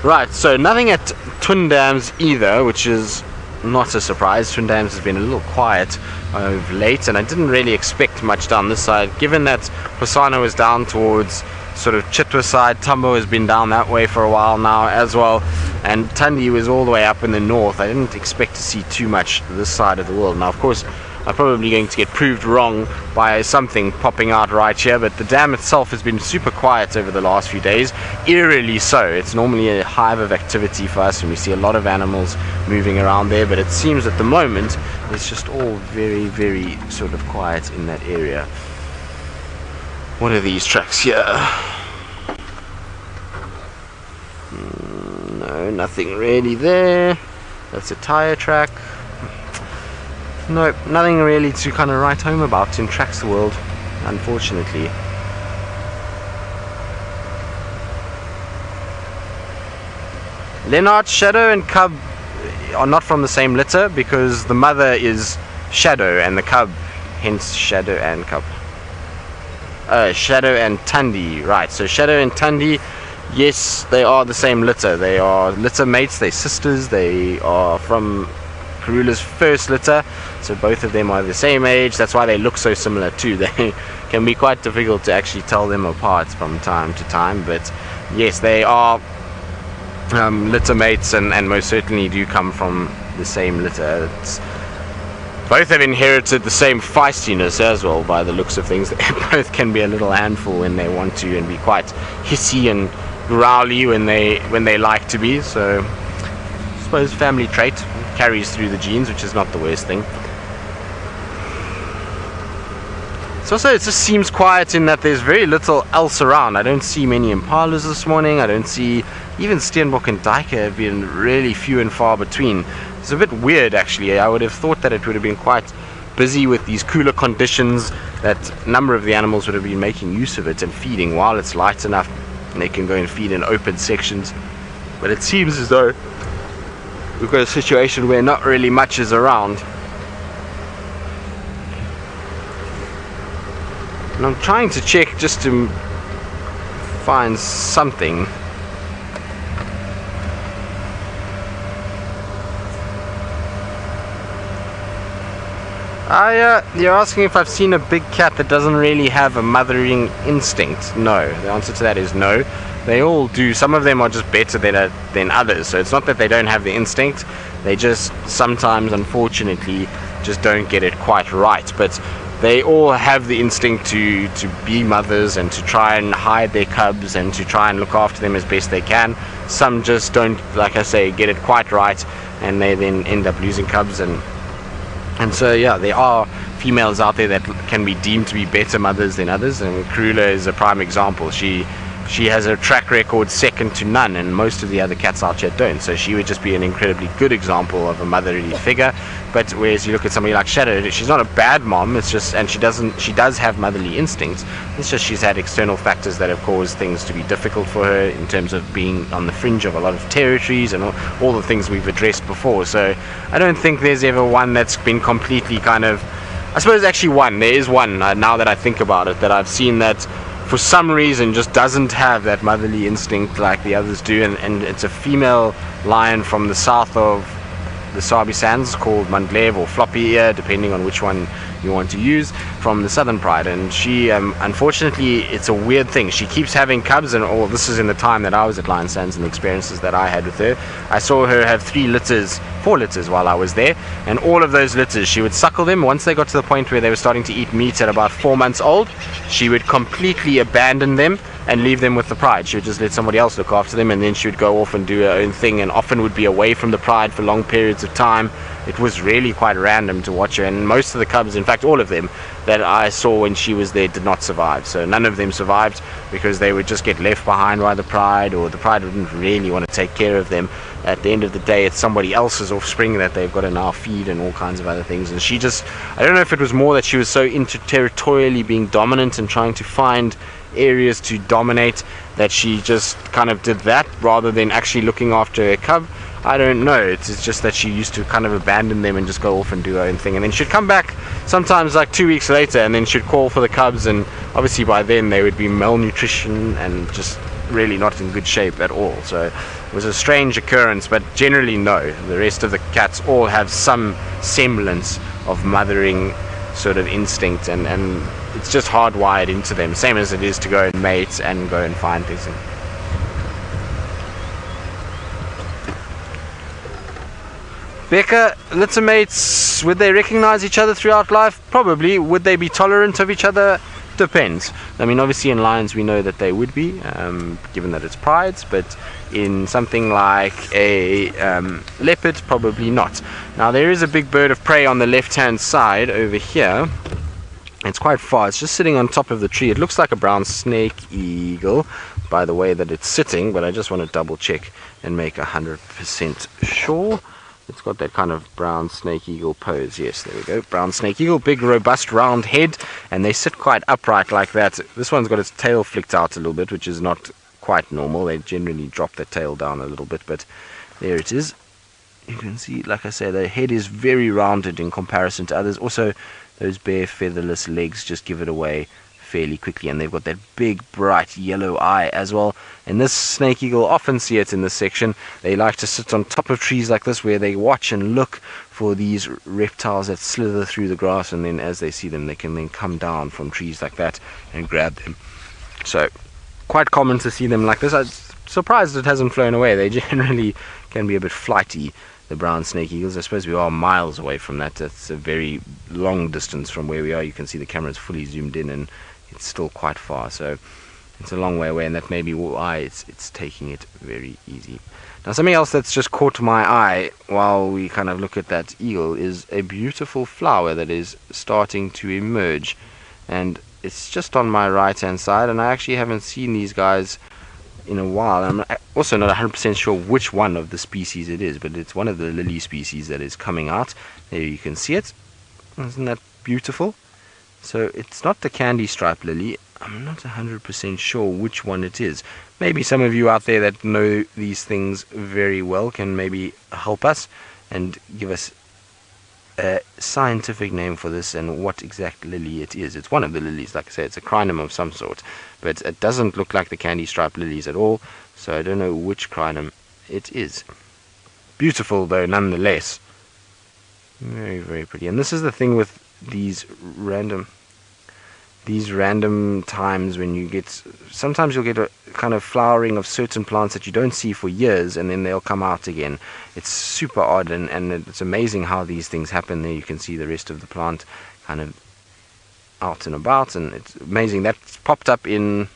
[SPEAKER 1] Right, so nothing at Twin Dams either, which is not a surprise. Twin Dams has been a little quiet of late, and I didn't really expect much down this side, given that Hosana was down towards sort of Chitwa side. Tambo has been down that way for a while now as well, and Tundi was all the way up in the north. I didn't expect to see too much this side of the world. Now of course I'm probably going to get proved wrong by something popping out right here, but the dam itself has been super quiet over the last few days, eerily so. It's normally a hive of activity for us, and we see a lot of animals moving around there, but it seems at the moment it's just all very, very sort of quiet in that area. What are these tracks here? No, nothing really there. That's a tire track. Nope, nothing really to kind of write home about in Tracks the World, unfortunately. Leonard, Shadow and Cub are not from the same litter, because the mother is Shadow and the cub, hence Shadow and Cub. Shadow and Tundi, right, so Shadow and Tundi, yes, they are the same litter. They are litter mates, they're sisters, they are from Karula's first litter, so both of them are the same age. That's why they look so similar too. They can be quite difficult to actually tell them apart from time to time, but yes, they are litter mates, and most certainly do come from the same litter. both have inherited the same feistiness as well, by the looks of things. They both can be a little handful when they want to, and be quite hissy and growly when they like to be. So I suppose family trait carries through the genes, which is not the worst thing. It's also, it just seems quiet in that there's very little else around. I don't see many impalas this morning. I don't see, even Steenbok and Duike have been really few and far between. It's a bit weird actually. I would have thought that it would have been quite busy with these cooler conditions, that a number of the animals would have been making use of it and feeding while it's light enough, and they can go and feed in open sections. But it seems as though we've got a situation where not really much is around. And I'm trying to check just to find something. You're asking if I've seen a big cat that doesn't really have a mothering instinct. No, the answer to that is no. They all do. Some of them are just better than others. So it's not that they don't have the instinct. They just sometimes, unfortunately, just don't get it quite right. But they all have the instinct to be mothers and to try and hide their cubs and to try and look after them as best they can. Some just don't, like I say, get it quite right, and they then end up losing cubs. And so yeah, there are females out there that can be deemed to be better mothers than others, and Kruger is a prime example. She has a track record second to none, and most of the other cats out here don't. So she would just be an incredibly good example of a motherly figure. But whereas you look at somebody like Shadow, she's not a bad mom. It's just, and she does have motherly instincts. It's just she's had external factors that have caused things to be difficult for her in terms of being on the fringe of a lot of territories and all the things we've addressed before. So I don't think there's ever one that's been completely kind of, I suppose actually one, there is one now that I think about it, that I've seen that for some reason just doesn't have that motherly instinct like the others do, and it's a female lion from the south of the Sabi sands called Mandlev or floppy ear, depending on which one you want to use, from the Southern Pride. And she unfortunately, it's a weird thing, she keeps having cubs, and all this is in the time that I was at Lion Sands and the experiences that I had with her. I saw her have 4 litters while I was there, and all of those litters she would suckle them. Once they got to the point where they were starting to eat meat at about 4 months old, she would completely abandon them and leave them with the pride. She would just let somebody else look after them, and then she would go off and do her own thing, and often would be away from the pride for long periods of time. It was really quite random to watch her, and most of the cubs, in fact all of them that I saw when she was there, did not survive. So none of them survived because they would just get left behind by the pride, or the pride didn't really want to take care of them. At the end of the day, it's somebody else's offspring that they've got to now feed and all kinds of other things. And she just, I don't know if it was more that she was so into territorially being dominant and trying to find areas to dominate, that she just kind of did that rather than actually looking after her cub. I don't know, it's just that she used to kind of abandon them and just go off and do her own thing, and then she'd come back sometimes like 2 weeks later, and then she'd call for the cubs, and obviously by then they would be malnutrition and just really not in good shape at all. So it was a strange occurrence, but generally no, the rest of the cats all have some semblance of mothering sort of instinct, and it's just hardwired into them, same as it is to go and mate and go and find things. Becca, litter mates, would they recognize each other throughout life? Probably. Would they be tolerant of each other? Depends. I mean, obviously in lions we know that they would be, given that it's prides, but in something like a leopard, probably not. Now there is a big bird of prey on the left hand side over here. It's quite far, it's just sitting on top of the tree. It looks like a brown snake eagle by the way that it's sitting, but I just want to double check and make 100% sure. It's got that kind of brown snake eagle pose. Yes, there we go. Brown snake eagle, big robust round head, and they sit quite upright like that. This one's got its tail flicked out a little bit, which is not quite normal. They generally drop their tail down a little bit, but there it is. You can see, like I say, the head is very rounded in comparison to others. Also, those bare featherless legs just give it away fairly quickly, and they've got that big bright yellow eye as well. And this snake eagle, often see it in this section. They like to sit on top of trees like this, where they watch and look for these reptiles that slither through the grass, and then as they see them they can then come down from trees like that and grab them. So quite common to see them like this. I'm surprised it hasn't flown away. They generally can be a bit flighty, the brown snake eagles. I suppose we are miles away from that. That's a very long distance from where we are. You can see the camera is fully zoomed in and it's still quite far, so it's a long way away, and that may be why it's taking it very easy. Now, something else that's just caught my eye while we kind of look at that eagle is a beautiful flower that is starting to emerge, and it's just on my right hand side, and I actually haven't seen these guys in a while. I'm also not 100% sure which one of the species it is, but it's one of the lily species that is coming out. There you can see it. Isn't that beautiful? So it's not the candy stripe lily. I'm not 100% sure which one it is. Maybe some of you out there that know these things very well can maybe help us and give us a scientific name for this and what exact lily it is. It's one of the lilies, like I say, it's a crinum of some sort, but it doesn't look like the candy stripe lilies at all, so I don't know which crinum it is. Beautiful though, nonetheless. Very, very pretty. And this is the thing with these random times when you get, sometimes you'll get a kind of flowering of certain plants that you don't see for years, and then they'll come out again. It's super odd, and it's amazing how these things happen. There you can see the rest of the plant kind of out and about, and it's amazing. That's popped up in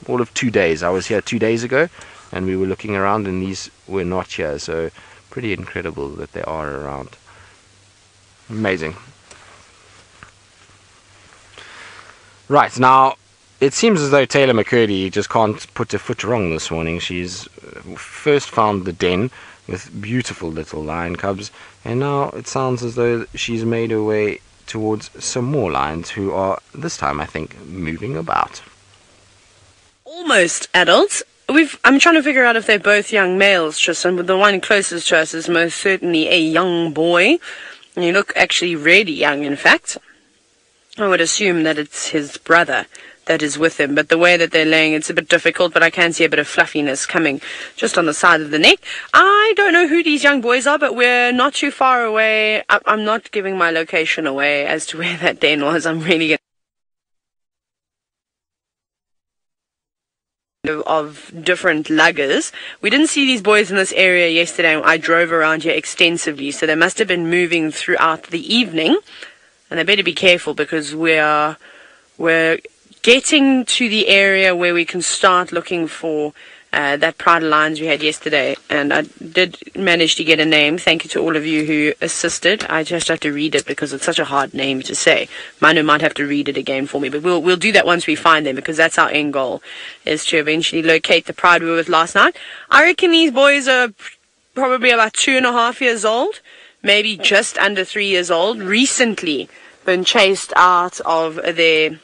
[SPEAKER 1] all of 2 days. I was here 2 days ago and we were looking around and these were not here, so pretty incredible that they are around. Amazing. Right, now it seems as though Taylor McCurdy just can't put a foot wrong this morning. She's first found the den with beautiful little lion cubs, and now it sounds as though she's made her way towards some more lions who are, this time I think, moving about.
[SPEAKER 2] Almost adults. I'm trying to figure out if they're both young males, Tristan, but the one closest to us is most certainly a young boy. And you look actually really young, in fact. I would assume that it's his brother that is with him, but the way that they're laying, it's a bit difficult, but I can see a bit of fluffiness coming just on the side of the neck. I don't know who these young boys are, but we're not too far away. I'm not giving my location away as to where that den was. I'm really going of different luggers. We didn't see these boys in this area yesterday. I drove around here extensively, so they must have been moving throughout the evening. And they better be careful because we're getting to the area where we can start looking for that pride of lions we had yesterday. And I did manage to get a name. Thank you to all of you who assisted. I just have to read it because it's such a hard name to say. Manu might have to read it again for me, but we'll do that once we find them, because that's our end goal, is to eventually locate the pride we were with last night. I reckon these boys are probably about 2.5 years old, maybe just under 3 years old. Recently been chased out of their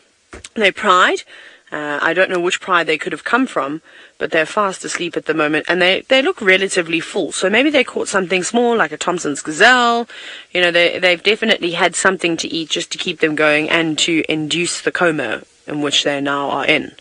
[SPEAKER 2] pride. I don't know which pride they could have come from, but they're fast asleep at the moment, and they look relatively full. So maybe they caught something small, like a Thompson's gazelle. You know, they've definitely had something to eat just to keep them going and to induce the coma in which they now are in.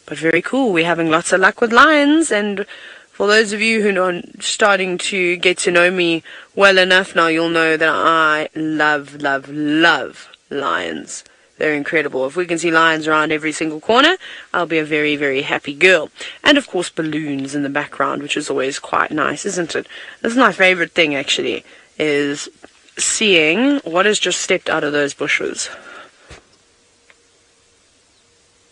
[SPEAKER 2] But very cool. We're having lots of luck with lions, and for those of you who are starting to get to know me well enough now, you'll know that I love, love, love lions. They're incredible. If we can see lions around every single corner, I'll be a very, very happy girl. And of course balloons in the background, which is always quite nice, isn't it? That's my favorite thing, actually, is seeing what has just stepped out of those bushes.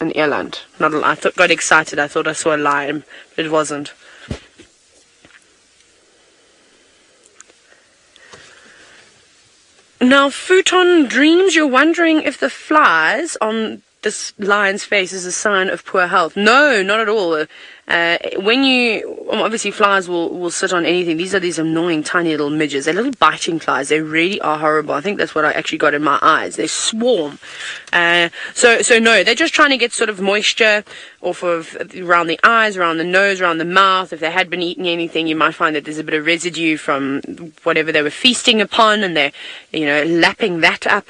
[SPEAKER 2] An eland. I got excited. I thought I saw a lion, but it wasn't. Now, Futon Dreams, you're wondering if the flies on this lion's face is a sign of poor health. No, not at all. Obviously flies will sit on anything. These are these annoying tiny little midges. They're little biting flies. They really are horrible. I think that's what I actually got in my eyes. They swarm. So no, they're just trying to get sort of moisture off of around the eyes, around the nose, around the mouth. If they had been eating anything, you might find that there's a bit of residue from whatever they were feasting upon, and they're, lapping that up.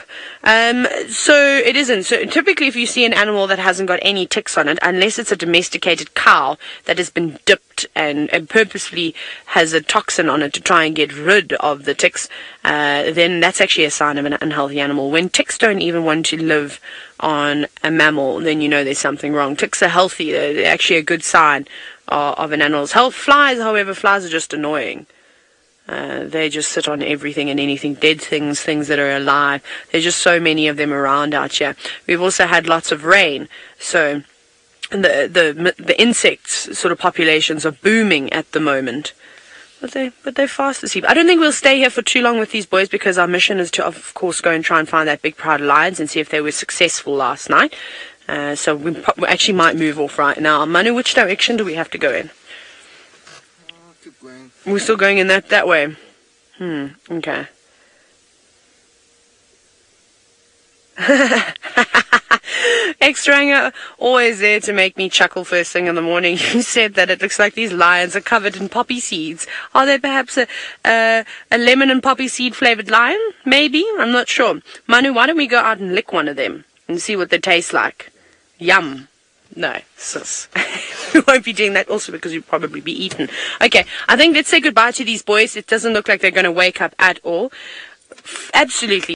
[SPEAKER 2] So it isn't. So typically if you see an animal that hasn't got any ticks on it, unless it's a domesticated cow that has been dipped and purposefully has a toxin on it to try and get rid of the ticks, then that's actually a sign of an unhealthy animal. When ticks don't even want to live on a mammal, then you know there's something wrong. Ticks are healthy. They're actually a good sign of an animal's health. Flies, however, are just annoying. They just sit on everything and anything, dead things, things that are alive. There's just so many of them around out here. We've also had lots of rain, so the insects sort of populations are booming at the moment. But they're fast asleep. I don't think we'll stay here for too long with these boys, because our mission is to, of course, go and try and find that big pride of lions and see if they were successful last night. So we actually might move off right now. Manu, which direction do we have to go in?
[SPEAKER 3] Keep going.
[SPEAKER 2] We're still going in that way. Okay. Extra always there to make me chuckle first thing in the morning. You said that it looks like these lions are covered in poppy seeds. Are they perhaps a lemon and poppy seed flavored lion? Maybe, I'm not sure. Manu, why don't we go out and lick one of them and see what they taste like? Yum. No, sis. We won't be doing that also because you'll probably be eaten. Okay, I think let's say goodbye to these boys. It doesn't look like they're going to wake up at all. Absolutely.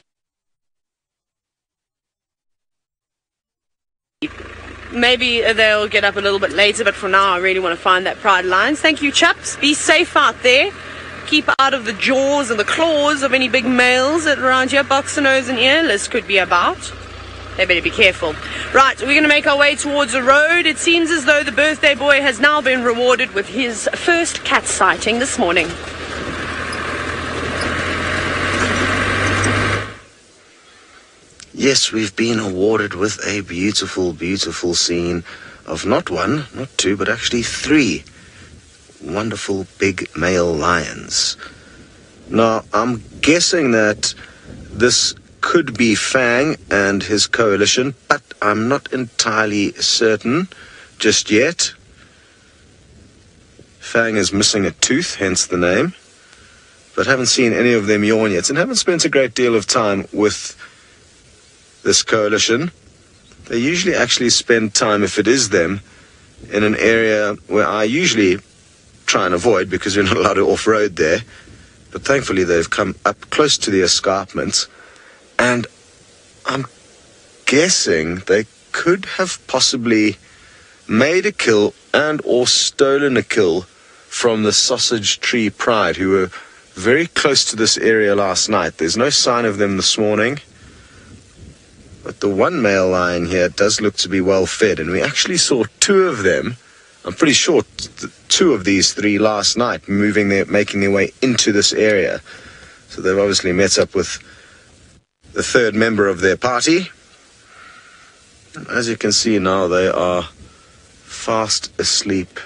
[SPEAKER 2] Maybe they'll get up a little bit later, but for now I really want to find that pride of lions. Thank you, chaps. Be safe out there. Keep out of the jaws and the claws of any big males that are around here. Boxer nose and earless could be about. They better be careful. Right, we're going to make our way towards the road. It seems as though the birthday boy has now been rewarded with his first cat sighting this morning.
[SPEAKER 3] Yes, we've been awarded with a beautiful, beautiful scene of not one, not two, but actually 3 wonderful big male lions. Now, I'm guessing that this could be Fang and his coalition, but I'm not entirely certain just yet. Fang is missing a tooth, hence the name, but haven't seen any of them yawn yet, and haven't spent a great deal of time with this coalition. They usually actually spend time, if it is them, in an area where I usually try and avoid because we're not allowed to off-road there. But thankfully they've come up close to the escarpment, and I'm guessing they could have possibly made a kill and or stolen a kill from the Sausage Tree Pride, who were very close to this area last night. There's no sign of them this morning. But the one male lion here does look to be well fed, and we actually saw 2 of them. I'm pretty sure 2 of these 3 last night making their way into this area. So they've obviously met up with the 3rd member of their party. As you can see now, they are fast asleep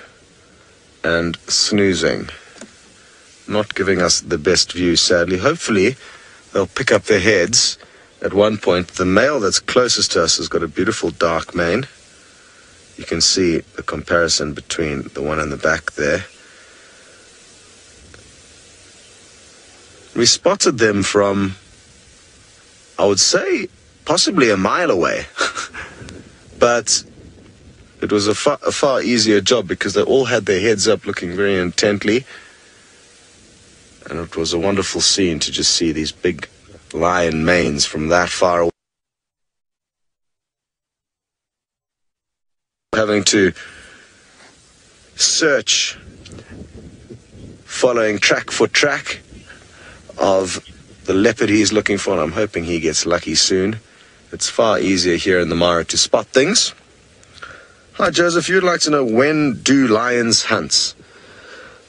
[SPEAKER 3] and snoozing. Not giving us the best view, sadly. Hopefully they'll pick up their heads at one point. The male that's closest to us has got a beautiful dark mane. You can see the comparison between the one in the back there. We spotted them from, I would say, possibly a mile away. But it was a far easier job because they all had their heads up looking very intently. And it was a wonderful scene to just see these big lion manes from that far away. Having to search, following track for track of the leopard he's looking for, and I'm hoping he gets lucky soon. It's far easier here in the Mara to spot things. Hi Joseph, you'd like to know, when do lions hunt?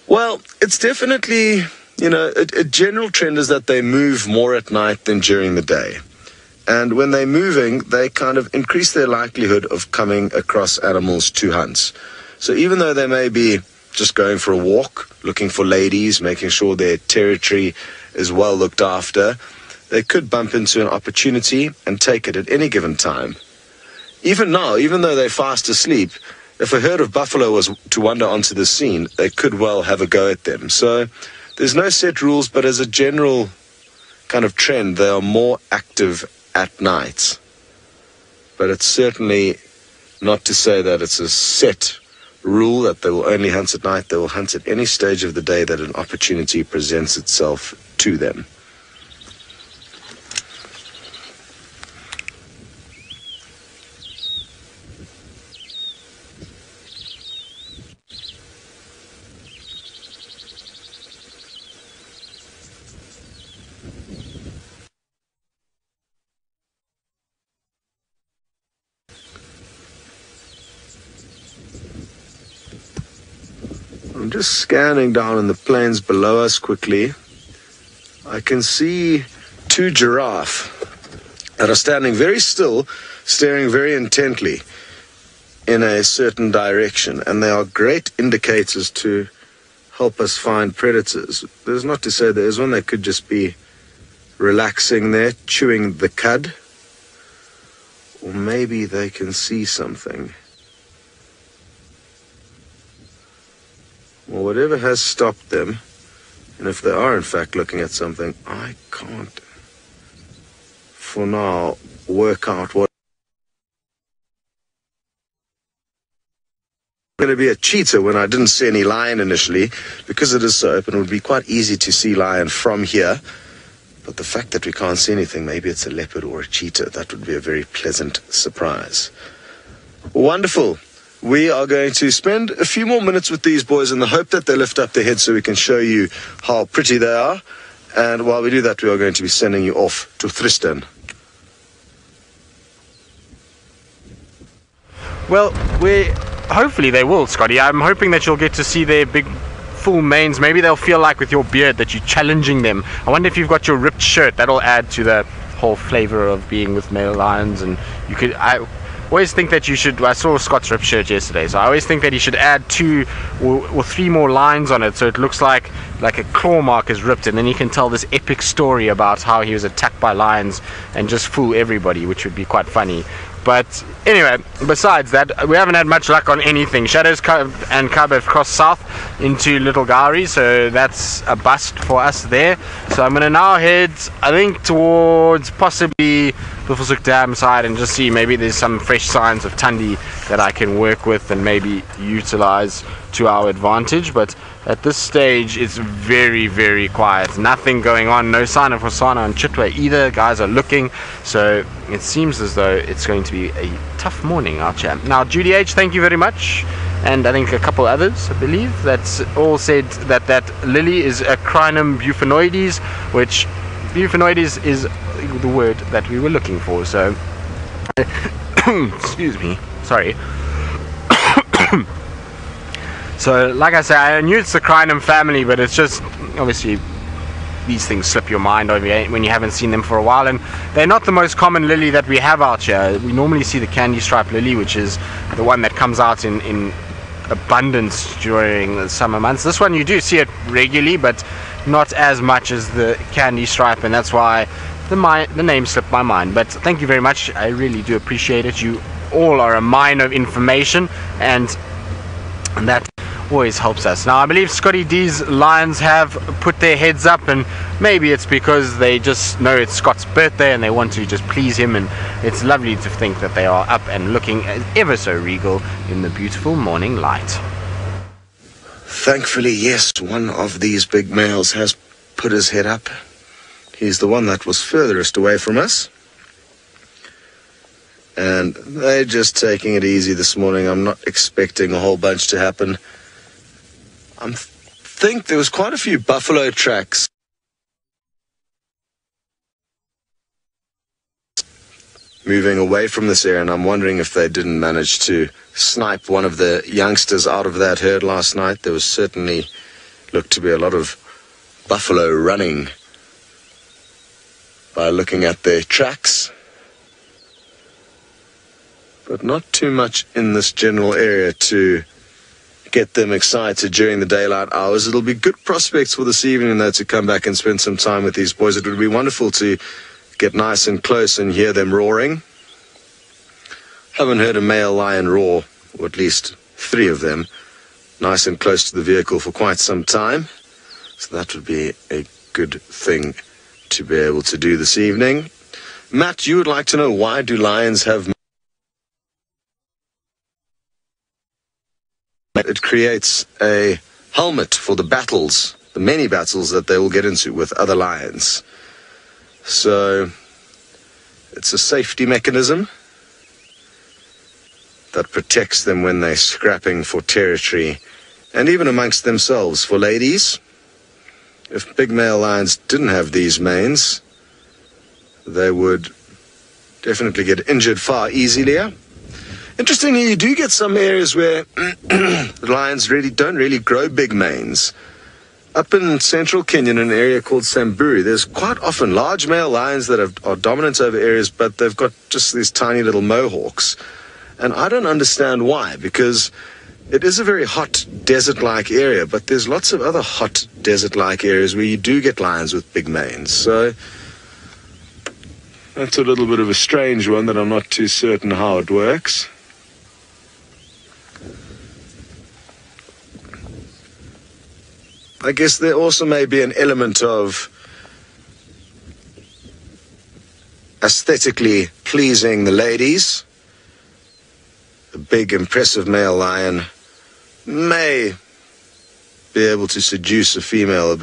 [SPEAKER 3] Well, it's definitely, a general trend is that they move more at night than during the day. And when they're moving, they kind of increase their likelihood of coming across animals to hunt. So even though they may be just going for a walk, looking for ladies, making sure their territory is well looked after, they could bump into an opportunity and take it at any given time. Even now, even though they're fast asleep, if a herd of buffalo was to wander onto the scene, they could well have a go at them. So there's no set rules, but as a general kind of trend, they are more active at night. But it's certainly not to say that it's a set rule that they will only hunt at night. They will hunt at any stage of the day that an opportunity presents itself to them. just scanning down in the plains below us quickly. I can see 2 giraffe that are standing very still, staring very intently in a certain direction, and they are great indicators to help us find predators. There's not to say there's one that could just be relaxing there, chewing the cud, or maybe they can see something. Well, whatever has stopped them, and if they are in fact looking at something, I can't, for now, work out what. Going to be a cheetah when I didn't see any lion initially. Because it is so open, it would be quite easy to see lion from here. But the fact that we can't see anything, maybe it's a leopard or a cheetah, that would be a very pleasant surprise. Wonderful. We are going to spend a few more minutes with these boys in the hope that they lift up their heads so we can show you how pretty they are. And while we do that, we are going to be sending you off to Tristan.
[SPEAKER 1] Well, hopefully they will, Scotty. I'm hoping that you'll get to see their big full manes. Maybe they'll feel like with your beard that you're challenging them. I wonder if you've got your ripped shirt. That'll add to the whole flavor of being with male lions. And you could, I always think that you should, I saw Scott's ripped shirt yesterday, so I always think that he should add 2 or 3 more lines on it so it looks like a claw mark is ripped, and then he can tell this epic story about how he was attacked by lions and just fool everybody, which would be quite funny. But anyway, besides that, we haven't had much luck on anything. Shadows and Cub have crossed south into Little Gowrie, so that's a bust for us there. So I'm going to now head, I think, towards possibly Buffelshoek Dam side and just see maybe there's some fresh signs of Tundi that I can work with and maybe utilize to our advantage. But at this stage, it's very, very quiet. Nothing going on. No sign of Hosanna and Chitwa either. Guys are looking. So it seems as though it's going to be a tough morning out here. Now, Judy H, thank you very much. And I think a couple others, I believe, that's all said that lily is a Crinum bufanoides, which bufanoides is the word that we were looking for. So, excuse me. Sorry. So, like I say, I knew it's the Crinum family, but it's just, obviously, these things slip your mind over when you haven't seen them for a while, and they're not the most common lily that we have out here. We normally see the candy stripe lily, which is the one that comes out in abundance during the summer months. This one you do see it regularly, but not as much as the candy stripe, and that's why the name slipped my mind. But thank you very much. I really do appreciate it. You all are a mine of information, and that always helps us. Now, I believe Scotty D's lions have put their heads up, and maybe it's because they just know it's Scott's birthday and they want to just please him, and it's lovely to think that they are up and looking ever so regal in the beautiful morning light.
[SPEAKER 3] Thankfully, yes, one of these big males has put his head up. He's the one that was furthest away from us. And they're just taking it easy this morning. I'm not expecting a whole bunch to happen. I think there was quite a few buffalo tracks moving away from this area, and I'm wondering if they didn't manage to snipe one of the youngsters out of that herd last night. There was certainly looked to be a lot of buffalo running by looking at their tracks, but not too much in this general area to get them excited during the daylight hours. It'll be good prospects for this evening, though, to come back and spend some time with these boys. It would be wonderful to get nice and close and hear them roaring. Haven't heard a male lion roar, or at least 3 of them, nice and close to the vehicle for quite some time. So that would be a good thing to be able to do this evening. Matt, you would like to know, why do lions have... It creates a helmet for the battles, the many battles that they will get into with other lions. So it's a safety mechanism that protects them when they're scrapping for territory, and even amongst themselves. For ladies, if big male lions didn't have these manes, they would definitely get injured far easier. Interestingly, you do get some areas where the lions don't really grow big manes. Up in central Kenya, in an area called Samburu, there's quite often large male lions that are dominant over areas, but they've got just these tiny little mohawks. And I don't understand why, because it is a very hot desert-like area, but there's lots of other hot desert-like areas where you do get lions with big manes. So that's a little bit of a strange one that I'm not too certain how it works. I guess there also may be an element of aesthetically pleasing the ladies. A big, impressive male lion may be able to seduce a female with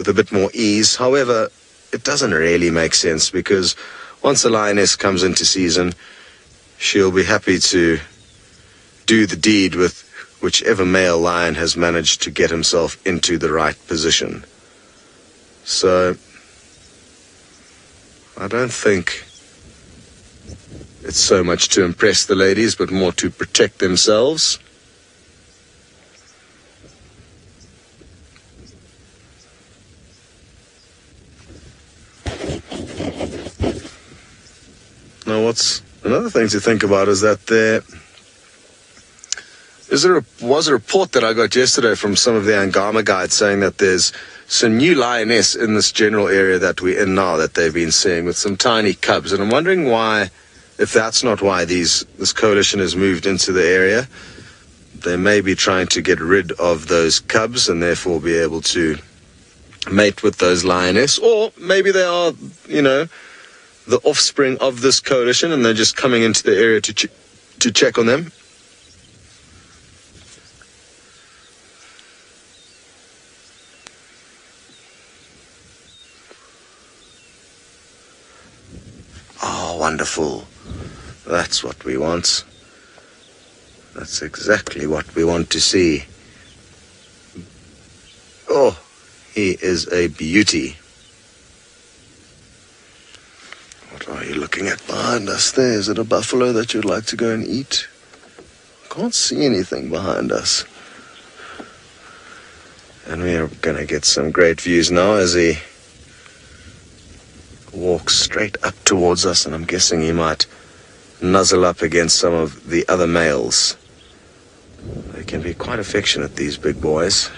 [SPEAKER 3] a bit more ease. However, it doesn't really make sense, because once a lioness comes into season, she'll be happy to do the deed with whichever male lion has managed to get himself into the right position. So I don't think it's so much to impress the ladies, but more to protect themselves. Now, what's another thing to think about is that there was a report that I got yesterday from some of the Angama guides saying that there's some new lioness in this general area that we're in now that they've been seeing with some tiny cubs. And I'm wondering why, if that's not why this coalition has moved into the area. They may be trying to get rid of those cubs and therefore be able to mate with those lioness. Or maybe they are, the offspring of this coalition and they're just coming into the area to check on them. Oh, wonderful. That's what we want. That's exactly what we want to see. Oh, he is a beauty. What are you looking at behind us there? Is it a buffalo that you'd like to go and eat? Can't see anything behind us. And we are going to get some great views now as he walks straight up towards us, and I'm guessing he might nuzzle up against some of the other males. They can be quite affectionate, these big boys.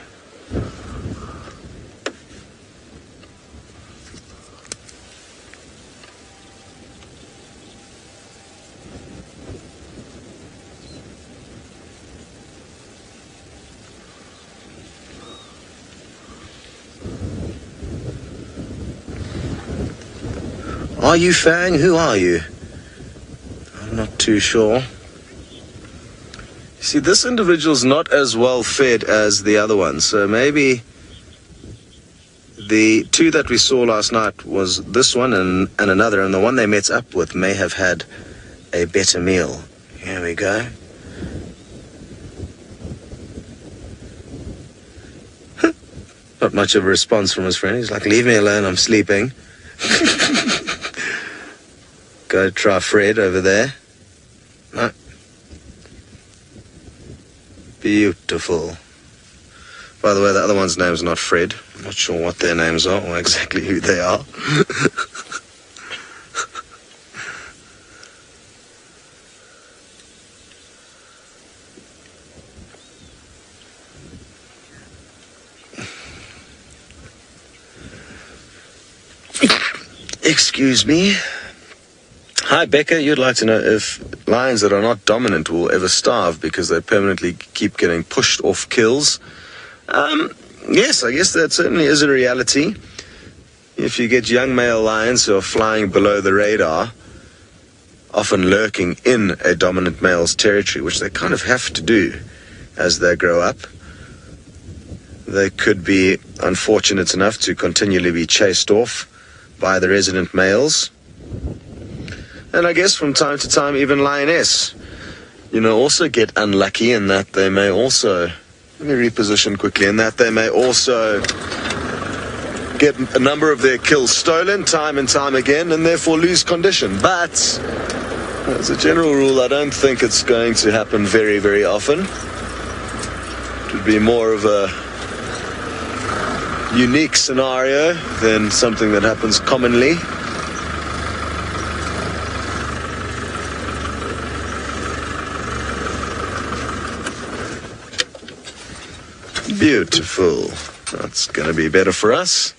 [SPEAKER 3] Are you Fang? Who are you? I'm not too sure. See, this individual's not as well fed as the other one, so maybe the two that we saw last night was this one and another, and the one they met up with may have had a better meal. Here we go. Not much of a response from his friend. He's like, leave me alone, I'm sleeping. Go try Fred over there. No. Beautiful. By the way, the other one's name's not Fred. I'm not sure what their names are or exactly who they are. Excuse me. Hi, Becca. You'd like to know if lions that are not dominant will ever starve because they permanently keep getting pushed off kills. Yes, I guess that certainly is a reality. If you get young male lions who are flying below the radar, often lurking in a dominant male's territory, which they kind of have to do as they grow up, they could be unfortunate enough to continually be chased off by the resident males. And I guess from time to time, even lioness, also get unlucky in that they may also, let me reposition quickly, in that they may also get a number of their kills stolen time and time again and therefore lose condition. But As a general rule, I don't think it's going to happen very, very often. It would be more of a unique scenario than something that happens commonly. Beautiful. That's going to be better for us.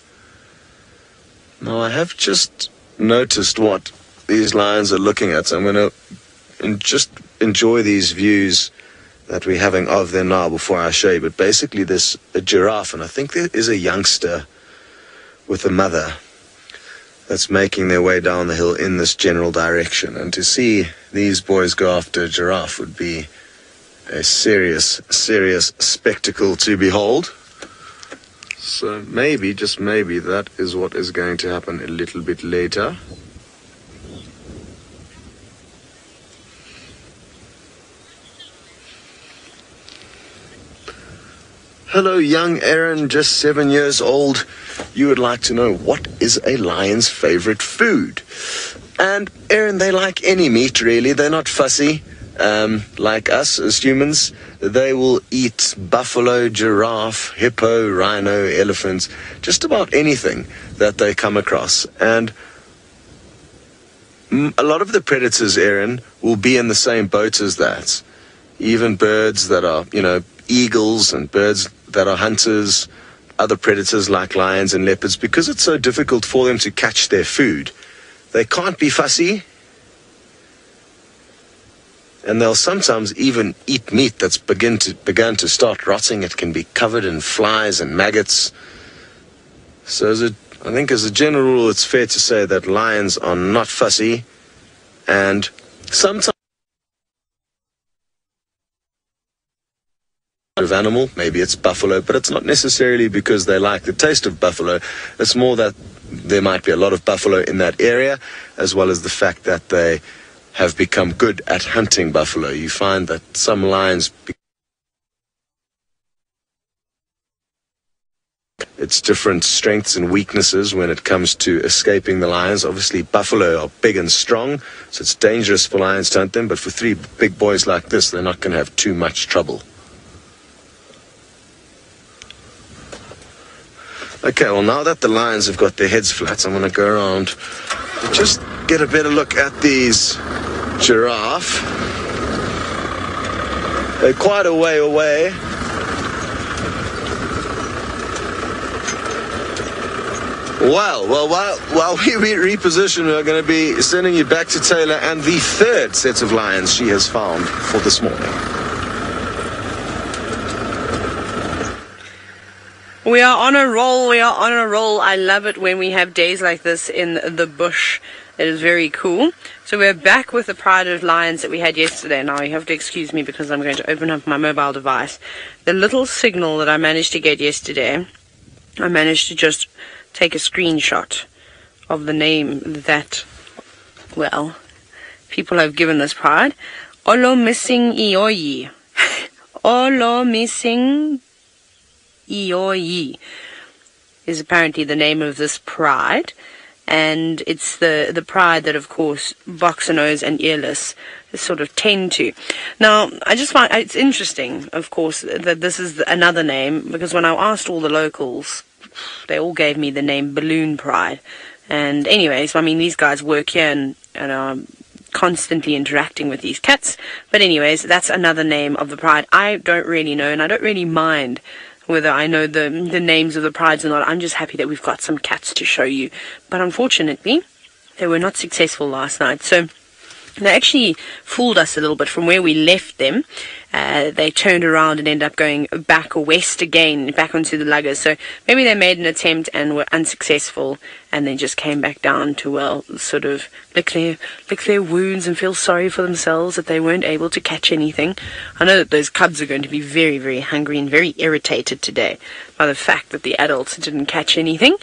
[SPEAKER 3] Now, I have just noticed what these lions are looking at. So I'm going to just enjoy these views that we're having of them now before I show you. But basically, there's a giraffe, and I think there is a youngster with a mother that's making their way down the hill in this general direction. And to see these boys go after a giraffe would be a serious, serious spectacle to behold. So maybe, just maybe, that is what is going to happen a little bit later. Hello, young Aaron, just 7 years old. You would like to know what is a lion's favorite food. And Aaron, they like any meat, really. They're not fussy. Like us as humans, they will eat buffalo, giraffe, hippo, rhino, elephants, just about anything that they come across. And a lot of the predators, Aaron, will be in the same boat as that. Even birds that are, eagles and birds that are hunters, other predators like lions and leopards, because it's so difficult for them to catch their food. They can't be fussy. And they'll sometimes even eat meat that's begun to start rotting. It can be covered in flies and maggots. So I think as a general rule, it's fair to say that lions are not fussy. And sometimes of animal, maybe it's buffalo, but it's not necessarily because they like the taste of buffalo. It's more that there might be a lot of buffalo in that area, as well as the fact that they have become good at hunting buffalo. You find that some lions, it's different strengths and weaknesses when it comes to escaping the lions. Obviously, buffalo are big and strong, so it's dangerous for lions to hunt them, but for three big boys like this, they're not going to have too much trouble. Okay, well, now that the lions have got their heads flat, I'm going to go around and just get a better look at these giraffe. They're quite a way away. Well, while we reposition, we're going to be sending you back to Taylor and the third set of lions she has found for this morning.
[SPEAKER 2] We are on a roll. We are on a roll. I love it when we have days like this in the bush. It is very cool. So we're back with the pride of lions that we had yesterday. Now you have to excuse me because I'm going to open up my mobile device. The little signal that I managed to get yesterday, I managed to just take a screenshot of the name that, well, people have given this pride. Olo missing Ioyi. Olo missing Ioyi is apparently the name of this pride, and it's the pride that, of course, boxer nose and earless sort of tend to. Now, I just find it's interesting, of course, that this is another name, because when I asked all the locals, they all gave me the name balloon pride. And anyways, I mean, these guys work here and are constantly interacting with these cats. But anyways, that's another name of the pride. I don't really know, and I don't really mind whether I know the names of the prides or not. I'm just happy that we've got some cats to show you. But unfortunately, they were not successful last night. So they actually fooled us a little bit from where we left them. They turned around and ended up going back west again, back onto the luggers. So maybe they made an attempt and were unsuccessful, and then just came back down to, well, sort of lick their wounds and feel sorry for themselves that they weren't able to catch anything. I know that those cubs are going to be very, very hungry and very irritated today by the fact that the adults didn't catch anything.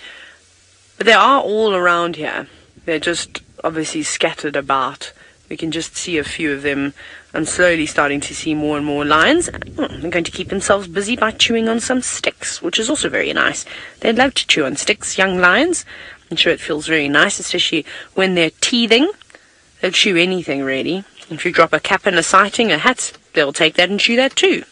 [SPEAKER 2] But they are all around here. They're just obviously scattered about. We can just see a few of them. I'm slowly starting to see more and more lions. They're going to keep themselves busy by chewing on some sticks, which is also very nice. They love to chew on sticks, young lions. I'm sure it feels very nice, especially when they're teething. They'll chew anything, really. If you drop a cap in a sighting, a hat, they'll take that and chew that too.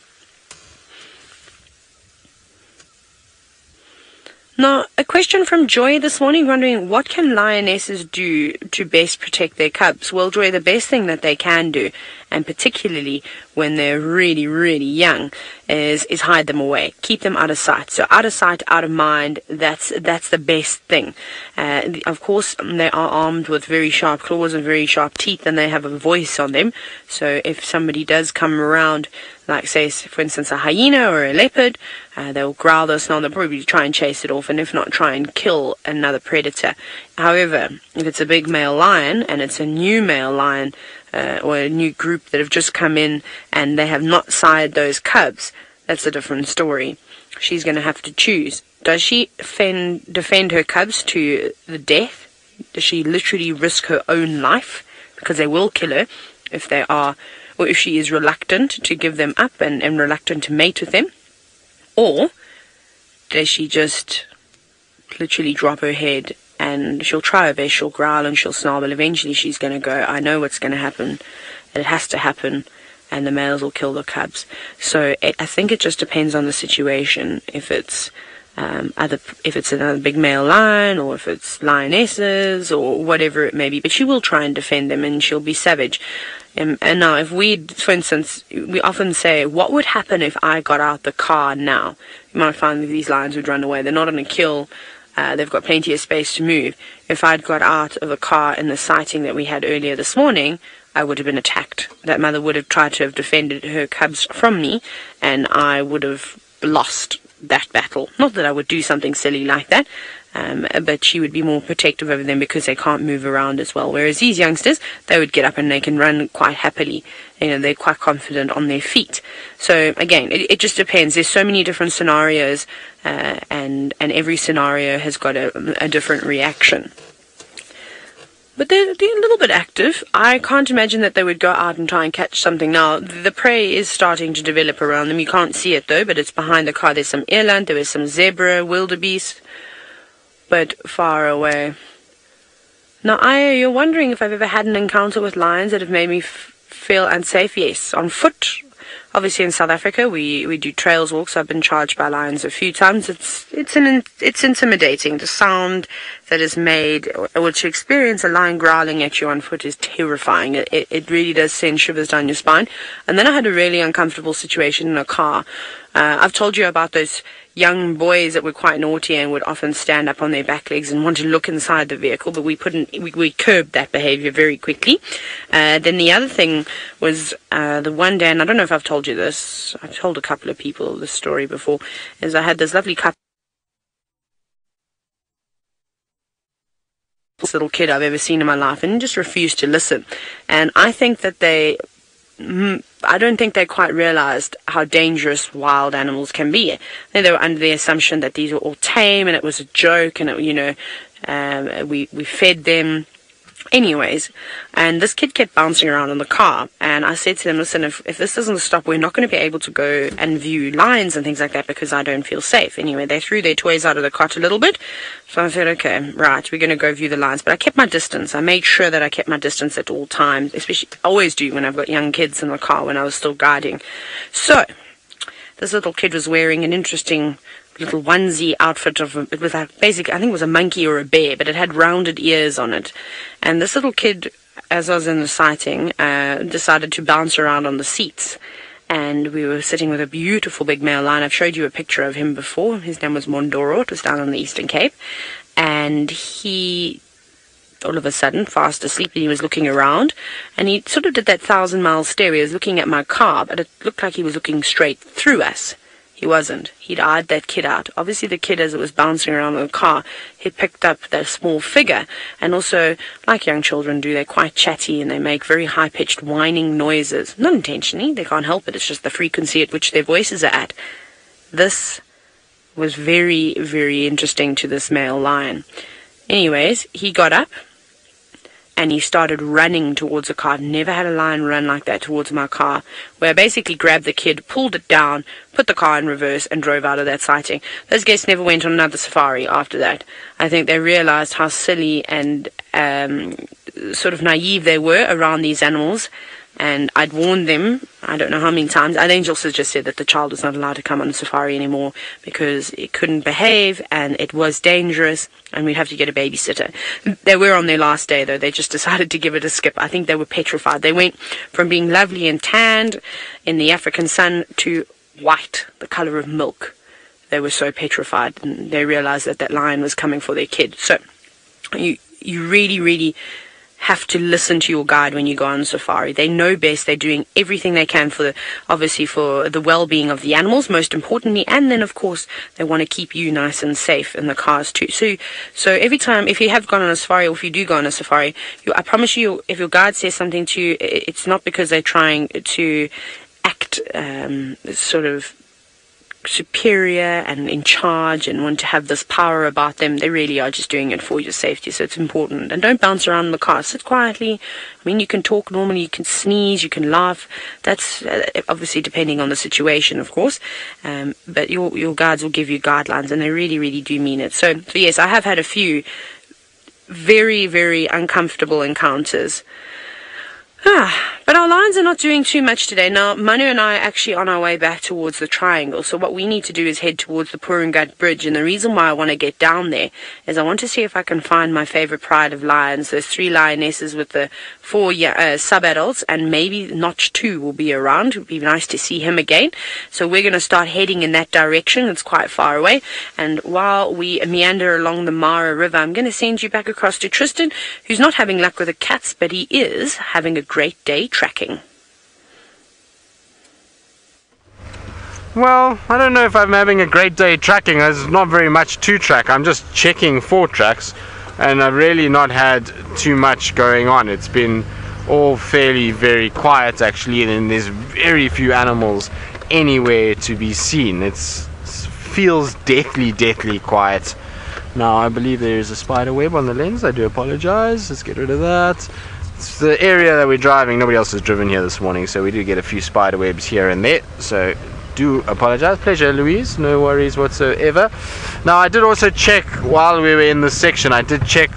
[SPEAKER 2] Now, a question from Joy this morning, wondering what can lionesses do to best protect their cubs? Well, Joy, the best thing that they can do, and particularly when they're really, really young, is hide them away. Keep them out of sight. So out of sight, out of mind, that's the best thing. Of course, they are armed with very sharp claws and very sharp teeth, and they have a voice on them. So if somebody does come around, like say, for instance, a hyena or a leopard, they'll growl their snarl, they'll probably try and chase it off, and if not, try and kill another predator. However, if it's a big male lion, and it's a new male lion, or a new group that have just come in, and they have not sired those cubs, that's a different story. She's going to have to choose. Does she defend her cubs to the death? Does she literally risk her own life? Because they will kill her if they are, or if she is reluctant to give them up and reluctant to mate with them. Or does she just literally drop her head, and she'll try her best, she'll growl and she'll snarl, but eventually she's going to go, I know what's going to happen, it has to happen, and the males will kill the cubs. So I think it just depends on the situation, if it's if it's another big male lion, or if it's lionesses, or whatever it may be. But she will try and defend them, and she'll be savage. And now, if we, for instance, we often say, what would happen if I got out the car now? You might find that these lions would run away. They're not on a kill. They've got plenty of space to move. If I'd got out of the car in the sighting that we had earlier this morning, I would have been attacked. That mother would have tried to have defended her cubs from me, and I would have lost that battle. Not that I would do something silly like that, but she would be more protective over them because they can't move around as well. Whereas these youngsters, they would get up and they can run quite happily. You know, they're quite confident on their feet. So again, it just depends. There's so many different scenarios, and every scenario has got a different reaction. But they're a little bit active. I can't imagine that they would go out and try and catch something now. The prey is starting to develop around them. You can't see it though, but it's behind the car. There's some eland, there was some zebra, wildebeest, but far away. Now, you're wondering if I've ever had an encounter with lions that have made me feel unsafe. Yes, on foot. Obviously, in South Africa, we do trails walks. I've been charged by lions a few times. It's intimidating. The sound that is made, or to experience a lion growling at you on foot, is terrifying. It really does send shivers down your spine. And then I had a really uncomfortable situation in a car. I've told you about those young boys that were quite naughty and would often stand up on their back legs and want to look inside the vehicle, but we curbed that behavior very quickly. Then the other thing was the one day, and I don't know if I've told you this, I've told a couple of people this story before, is I had this lovely couple, little kid I've ever seen in my life, and just refused to listen. And I think that I don't think they quite realized how dangerous wild animals can be. They were under the assumption that these were all tame and it was a joke, and we fed them. Anyways, and this kid kept bouncing around in the car, and I said to them, listen, if this doesn't stop, we're not going to be able to go and view lions and things like that because I don't feel safe. Anyway, they threw their toys out of the cot a little bit, so I said, okay, right, we're going to go view the lions. But I kept my distance. I made sure that I kept my distance at all times, especially, I always do when I've got young kids in the car when I was still guiding. So, this little kid was wearing an interesting little onesie outfit it was like basically, I think it was a monkey or a bear, but it had rounded ears on it. And this little kid, as I was in the sighting, decided to bounce around on the seats. And we were sitting with a beautiful big male lion. I've showed you a picture of him before. His name was Mondoro. It was down on the Eastern Cape. And he, all of a sudden, fast asleep, and he was looking around. And he sort of did that 1,000-mile stare. He was looking at my car, but it looked like he was looking straight through us. He wasn't. He'd eyed that kid out. Obviously, the kid, as it was bouncing around in the car, he picked up that small figure. And also, like young children do, they're quite chatty and they make very high-pitched whining noises. Not intentionally. They can't help it. It's just the frequency at which their voices are at. This was very, very interesting to this male lion. Anyways, he got up and he started running towards the car. I've never had a lion run like that towards my car, where I basically grabbed the kid, pulled it down, put the car in reverse, and drove out of that sighting. Those guests never went on another safari after that. I think they realized how silly and sort of naive they were around these animals. And I'd warned them, I don't know how many times. Angel just said that the child was not allowed to come on the safari anymore because it couldn't behave and it was dangerous and we'd have to get a babysitter. They were on their last day though. They just decided to give it a skip. I think they were petrified. They went from being lovely and tanned in the African sun to white, the color of milk. They were so petrified and they realized that that lion was coming for their kid. So you really, really have to listen to your guide when you go on safari. They know best. They're doing everything they can for the well-being of the animals, most importantly, and then of course they want to keep you nice and safe in the cars too. So every time, if you have gone on a safari or if you do go on a safari, I promise you, if your guide says something to you, it's not because they're trying to act sort of superior and in charge and want to have this power about them. They really are just doing it for your safety, so it's important. And don't bounce around in the car. Sit quietly. I mean, you can talk normally, you can sneeze, you can laugh. That's obviously depending on the situation, of course, but your guides will give you guidelines and they really, really do mean it. So yes, I have had a few very, very uncomfortable encounters. But our lions are not doing too much today. Now, Manu and I are actually on our way back towards the triangle. So what we need to do is head towards the Purungat Bridge. And the reason why I want to get down there is I want to see if I can find my favorite pride of lions. Those 3 lionesses with the 4 sub-adults, and maybe Notch 2 will be around. It would be nice to see him again. So we're going to start heading in that direction. It's quite far away. And while we meander along the Mara River, I'm going to send you back across to Tristan, who's not having luck with the cats, but he is having a great day tracking.
[SPEAKER 1] Well, I don't know if I'm having a great day tracking. There's not very much to track. I'm just checking for tracks and I've really not had too much going on. It's been all fairly very quiet actually, and there's very few animals anywhere to be seen. It feels deathly quiet. Now I believe there is a spider web on the lens. I do apologize. Let's get rid of that. It's the area that we're driving. Nobody else has driven here this morning, so we do get a few spider webs here and there, so do apologize. Pleasure, Louise, no worries whatsoever. Now I did also check while we were in this section. I did check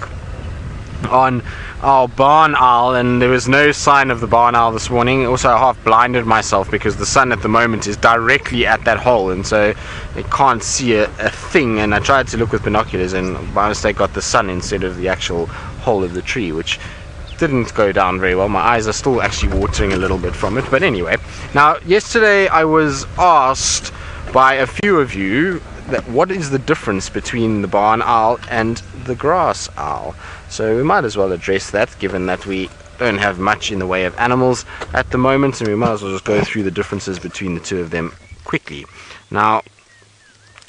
[SPEAKER 1] on our barn owl and there was no sign of the barn owl this morning. Also, I half blinded myself because the sun at the moment is directly at that hole, and so I can't see a thing, and I tried to look with binoculars and by mistake got the sun instead of the actual hole of the tree, which didn't go down very well. My eyes are still actually watering a little bit from it, but anyway. Now yesterday I was asked by a few of you that what is the difference between the barn owl and the grass owl, so we might as well address that, given that we don't have much in the way of animals at the moment, and we might as well just go through the differences between the two of them quickly. Now,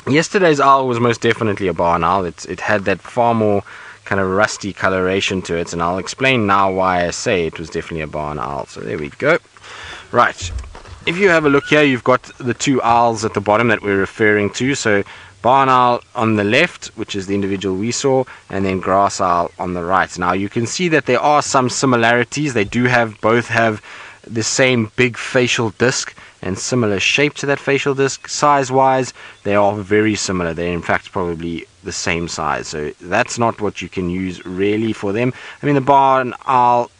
[SPEAKER 1] yesterday's owl was most definitely a barn owl. It had that far more kind of rusty coloration to it, and I'll explain now why I say it was definitely a barn owl. So there we go. Right, if you have a look here, you've got the 2 owls at the bottom that we're referring to. So barn owl on the left, which is the individual we saw, and then grass owl on the right. Now you can see that there are some similarities. They do both have the same big facial disc and similar shape to that facial disc. Size wise, they are very similar. They're in fact probably the same size, so that's not what you can use really for them. I mean, the barn owl,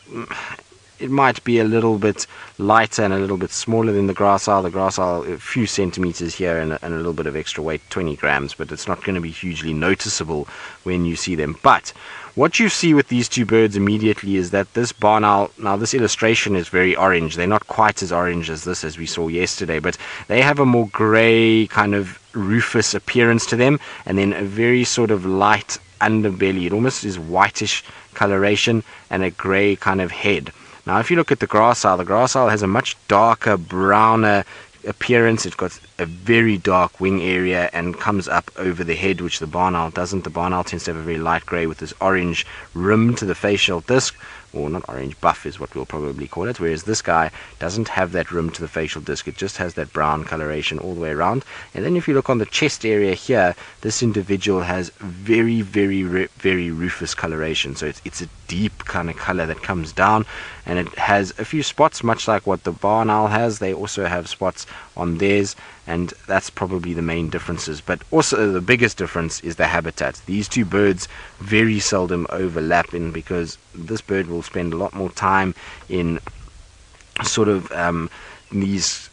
[SPEAKER 1] it might be a little bit lighter and a little bit smaller than the grass owl. The grass owl, a few centimeters here and a little bit of extra weight, 20 grams, but it's not going to be hugely noticeable when you see them. But what you see with these 2 birds immediately is that this barn owl, now this illustration is very orange. They're not quite as orange as this as we saw yesterday, but they have a more grey kind of rufous appearance to them, and then a very sort of light underbelly. It almost is whitish coloration and a grey kind of head. Now if you look at the grass owl has a much darker, browner appearance. It's got a very dark wing area and comes up over the head, which the barn owl doesn't. The barn owl tends to have a very light grey with this orange rim to the facial disc, or not orange, buff is what we'll probably call it, whereas this guy doesn't have that rim to the facial disc. It just has that brown coloration all the way around. And then if you look on the chest area here, this individual has very rufous coloration, so it's a deep kind of color that comes down, and it has a few spots much like what the barn owl has. They also have spots on theirs, and that's probably the main differences. But also the biggest difference is the habitat. These two birds very seldom overlap, because this bird will spend a lot more time in sort of these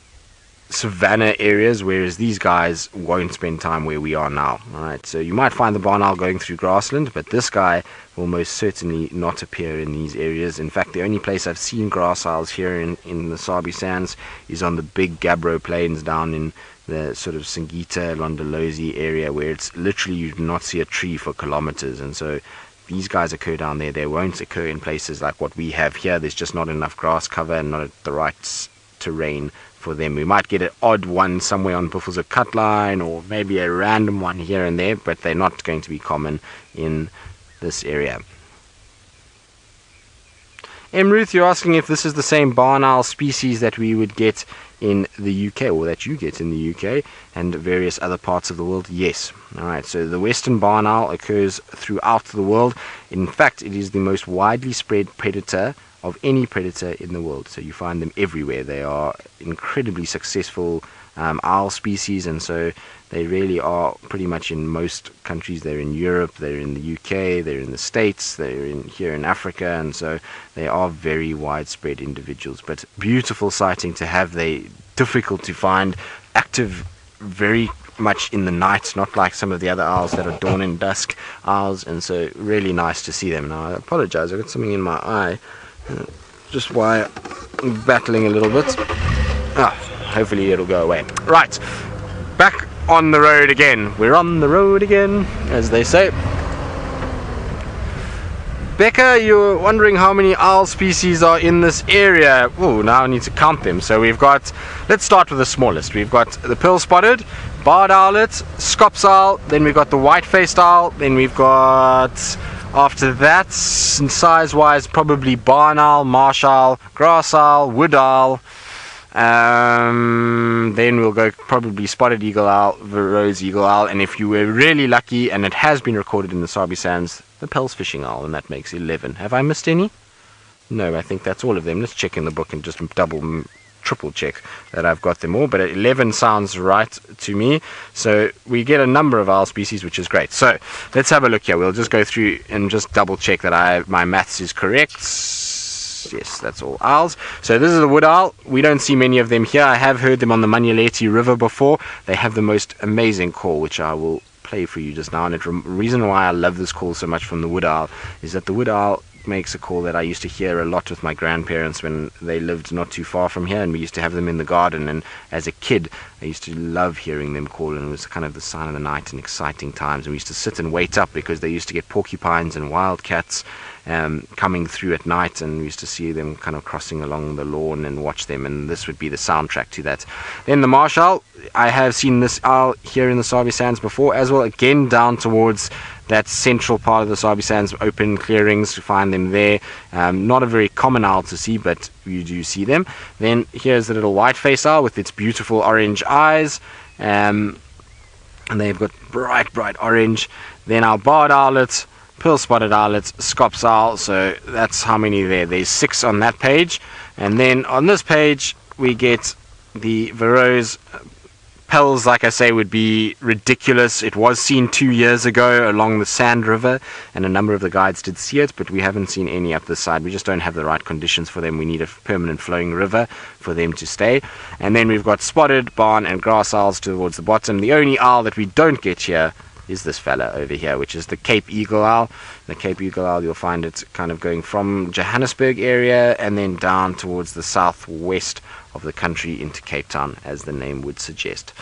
[SPEAKER 1] savanna areas, whereas these guys won't spend time where we are now. Alright, so you might find the barn owl going through grassland, but this guy will most certainly not appear in these areas. In fact, the only place I've seen grass owls here in the Sabi Sands is on the big Gabbro plains down in the sort of Singita, Londolozi area, where it's literally you do not see a tree for kilometers. And so these guys occur down there. They won't occur in places like what we have here. There's just not enough grass cover and not the right terrain for them. We might get an odd one somewhere on Buffalo's cut line, or maybe a random one here and there, but they're not going to be common in this area. Ruth, you're asking if this is the same barn owl species that we would get in the UK, or that you get in the UK and various other parts of the world. Yes. Alright, so the western barn owl occurs throughout the world. In fact, it is the most widely spread predator of any predator in the world. So you find them everywhere. They are incredibly successful owl species, and so they really are pretty much in most countries. They're in Europe, they're in the UK, they're in the States, they're here in Africa, and so they are very widespread individuals. But beautiful sighting to have. They're difficult to find, active very much in the night, not like some of the other owls that are dawn and dusk owls, and so really nice to see them. Now I apologize, I've got something in my eye, just why I'm battling a little bit. Hopefully it'll go away. Right, back on the road again. We're on the road again, as they say. Becca, you're wondering how many owl species are in this area. Oh, now I need to count them. So we've got, let's start with the smallest. We've got the pearl-spotted, barred owlet, scops owl, then we've got the white-faced owl, then we've got, after that, size-wise, probably barn owl, marsh owl, grass owl, wood owl. Then we'll go probably spotted eagle owl, rose eagle owl, and if you were really lucky, and it has been recorded in the Sabi Sands, the Pell's fishing owl, and that makes 11. Have I missed any? No, I think that's all of them. Let's check in the book and just triple check that I've got them all, but 11 sounds right to me. So we get a number of owl species, which is great. So let's have a look here. We'll just go through and just double check that my maths is correct. Yes, that's all owls. So this is a wood owl. We don't see many of them here. I have heard them on the Manyeleti River before. They have the most amazing call, which I will play for you just now. And the reason why I love this call so much from the wood owl is that the wood owl makes a call that I used to hear a lot with my grandparents when they lived not too far from here, and we used to have them in the garden. And as a kid, I used to love hearing them call, and it was kind of the sign of the night and exciting times. And we used to sit and wait up because they used to get porcupines and wildcats coming through at night, and we used to see them kind of crossing along the lawn and watch them, and this would be the soundtrack to that. Then the marsh owl, I have seen this owl here in the Sabi Sands before as well, again down towards that central part of the Sabi Sands, open clearings, to find them there. Not a very common owl to see, but you do see them. Then here's the little white-faced owl with its beautiful orange eyes, and they've got bright orange. Then our barred owlet, pearl-spotted owlet, scops owl. So that's how many there. There's 6 on that page, and then on this page we get the Verreaux's. Pells, like I say, would be ridiculous. It was seen 2 years ago along the Sand River, and a number of the guides did see it, but we haven't seen any up this side. We just don't have the right conditions for them. We need a permanent flowing river for them to stay. And then we've got spotted, barn, and grass owls towards the bottom. The only owl that we don't get here is this fella over here, which is the Cape Eagle owl. The Cape Eagle owl, you'll find it kind of going from Johannesburg area and then down towards the southwest of the country into Cape Town, as the name would suggest.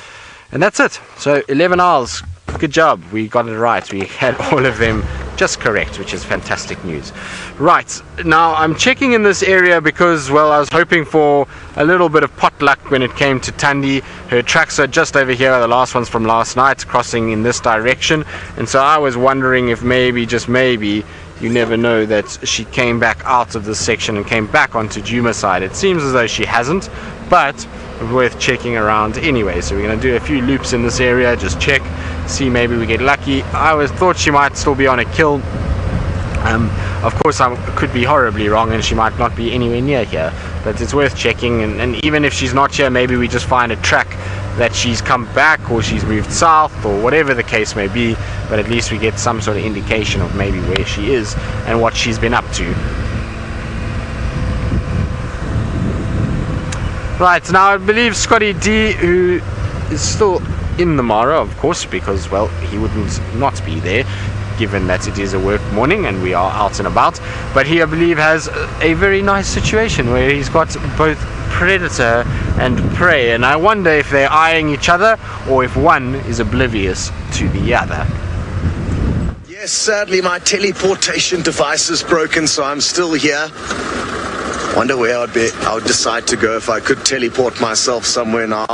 [SPEAKER 1] And that's it. So 11 owls. Good job. We got it right. We had all of them just correct, which is fantastic news. Right, now I'm checking in this area because, well, I was hoping for a little bit of potluck when it came to Thandi. Her tracks are just over here, the last ones from last night, crossing in this direction, and so I was wondering if maybe, just maybe, you never know, that she came back out of this section and came back onto Djuma side. It seems as though she hasn't, but worth checking around anyway. So we're going to do a few loops in this area, just check, see, maybe we get lucky. I thought she might still be on a kill. Of course I could be horribly wrong and she might not be anywhere near here, but it's worth checking, and even if she's not here, maybe we just find a track that she's come back or she's moved south or whatever the case may be, but at least we get some sort of indication of maybe where she is and what she's been up to. Right, now I believe Scotty D, who is still in the Mara, of course, because, well, he wouldn't not be there, given that it is a work morning and we are out and about. But he, I believe, has a very nice situation where he's got both predator and prey, and I wonder if they're eyeing each other or if one is oblivious to the other.
[SPEAKER 3] Yes, sadly my teleportation device is broken, so I'm still here. Wonder where I would decide to go if I could teleport myself somewhere now.